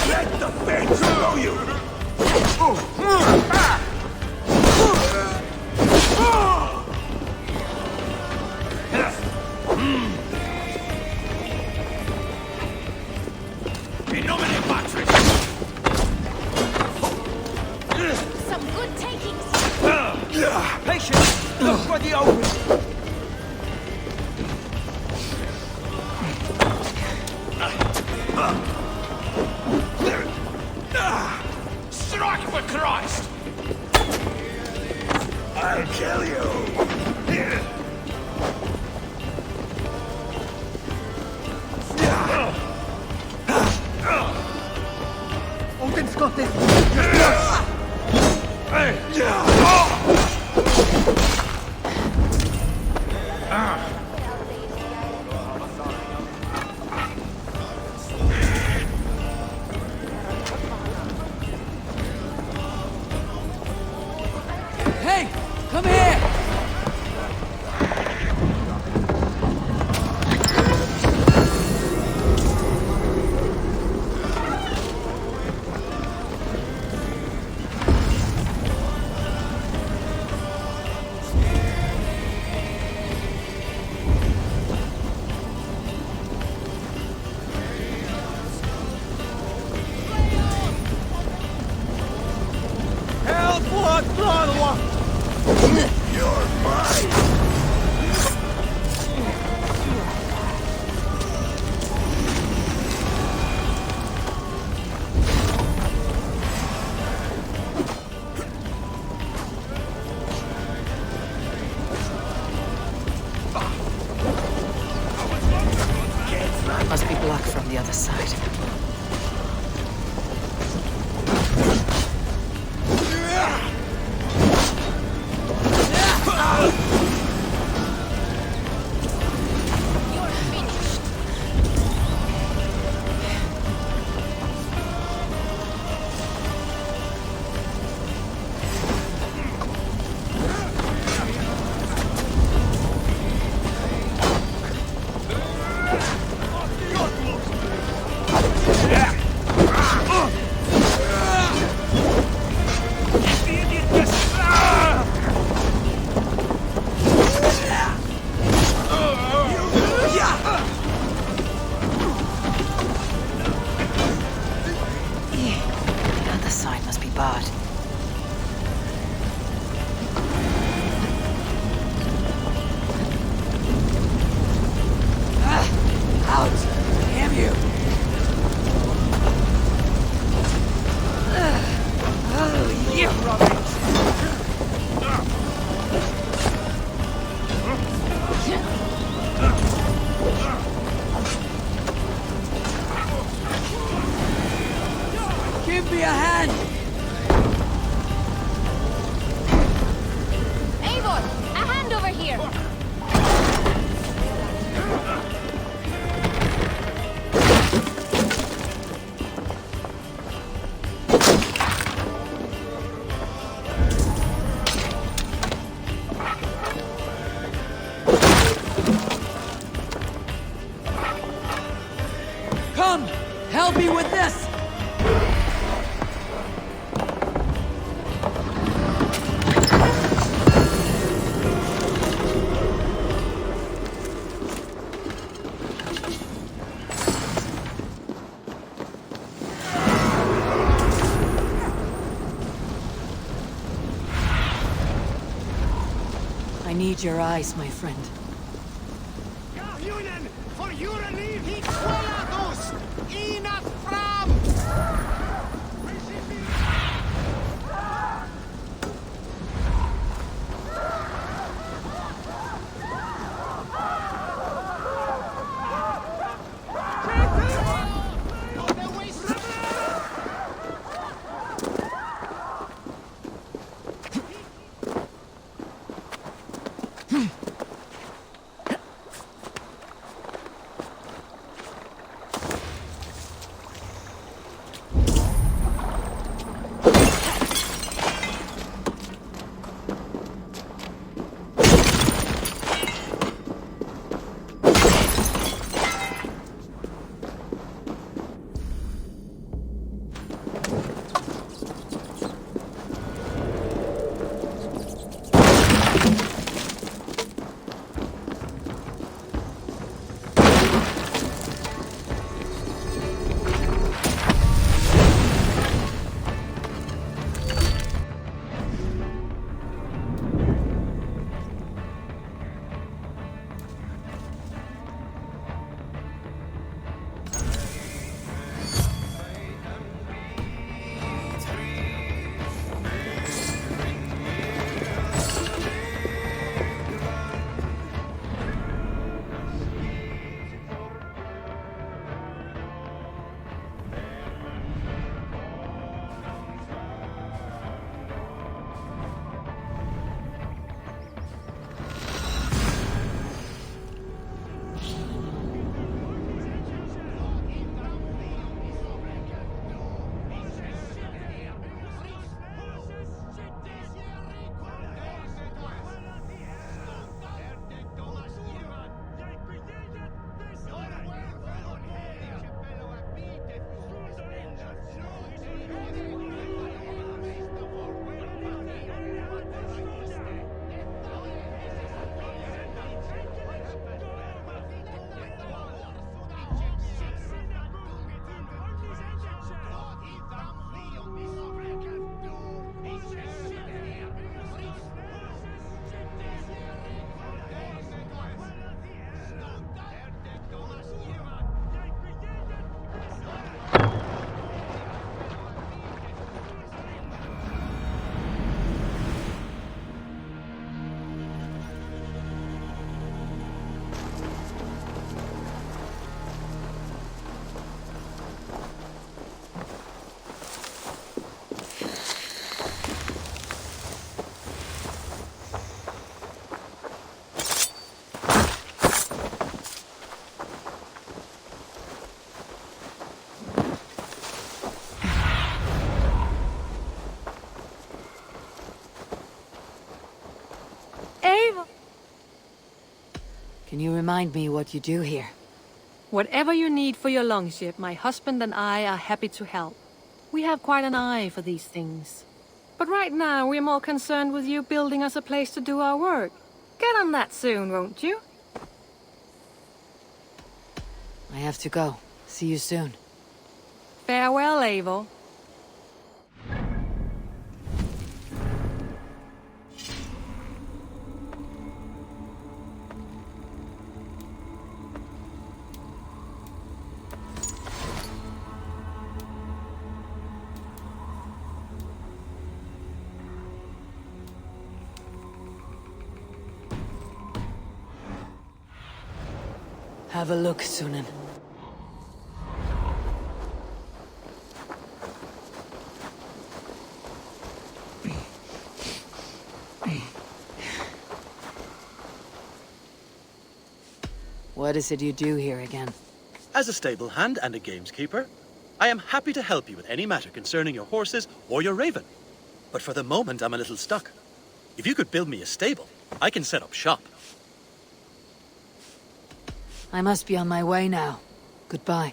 Let the fence blow you! Some good takings. Patience! Look for the open! Strike for Christ! I'll kill you! Odin's got this! Hey! Come here! You're mine! Must be blocked from the other side. The other side must be barred. Out! Damn you! Oh, you rubbish! Give me a hand! Eivor, a hand over here! Come! Help me with this! I need your eyes, my friend. For your liv hit Swalados! Inat fram! Can you remind me what you do here? Whatever you need for your longship, my husband and I are happy to help. We have quite an eye for these things. But right now, we're more concerned with you building us a place to do our work. Get on that soon, won't you? I have to go. See you soon. Farewell, Eivor. Have a look, Sunan. What is it you do here again? As a stable hand and a gameskeeper, I am happy to help you with any matter concerning your horses or your raven. But for the moment, I'm a little stuck. If you could build me a stable, I can set up shop. I must be on my way now. Goodbye.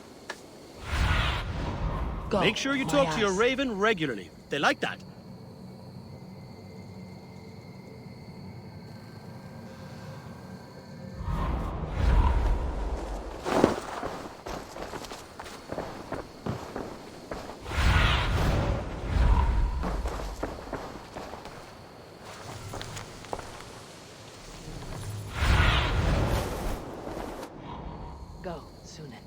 Go. Make sure you My talk to your ass. raven regularly. They like that. Go, Sunan.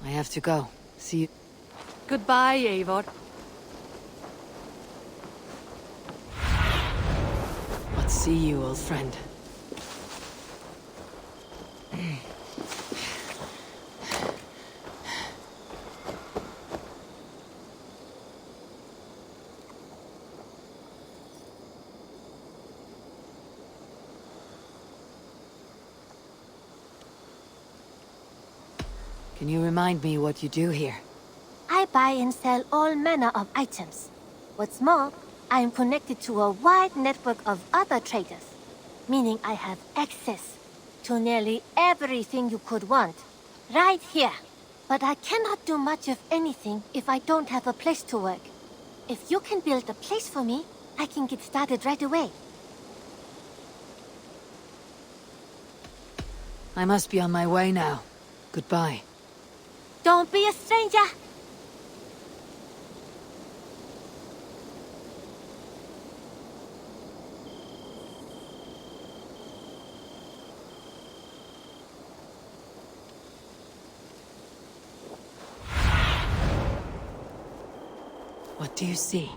I have to go. See you. Goodbye, Eivor. But see you, old friend. Can you remind me what you do here? I buy and sell all manner of items. What's more, I am connected to a wide network of other traders, meaning I have access to nearly everything you could want, right here. But I cannot do much of anything if I don't have a place to work. If you can build a place for me, I can get started right away. I must be on my way now. Goodbye. Don't be a stranger! What do you see?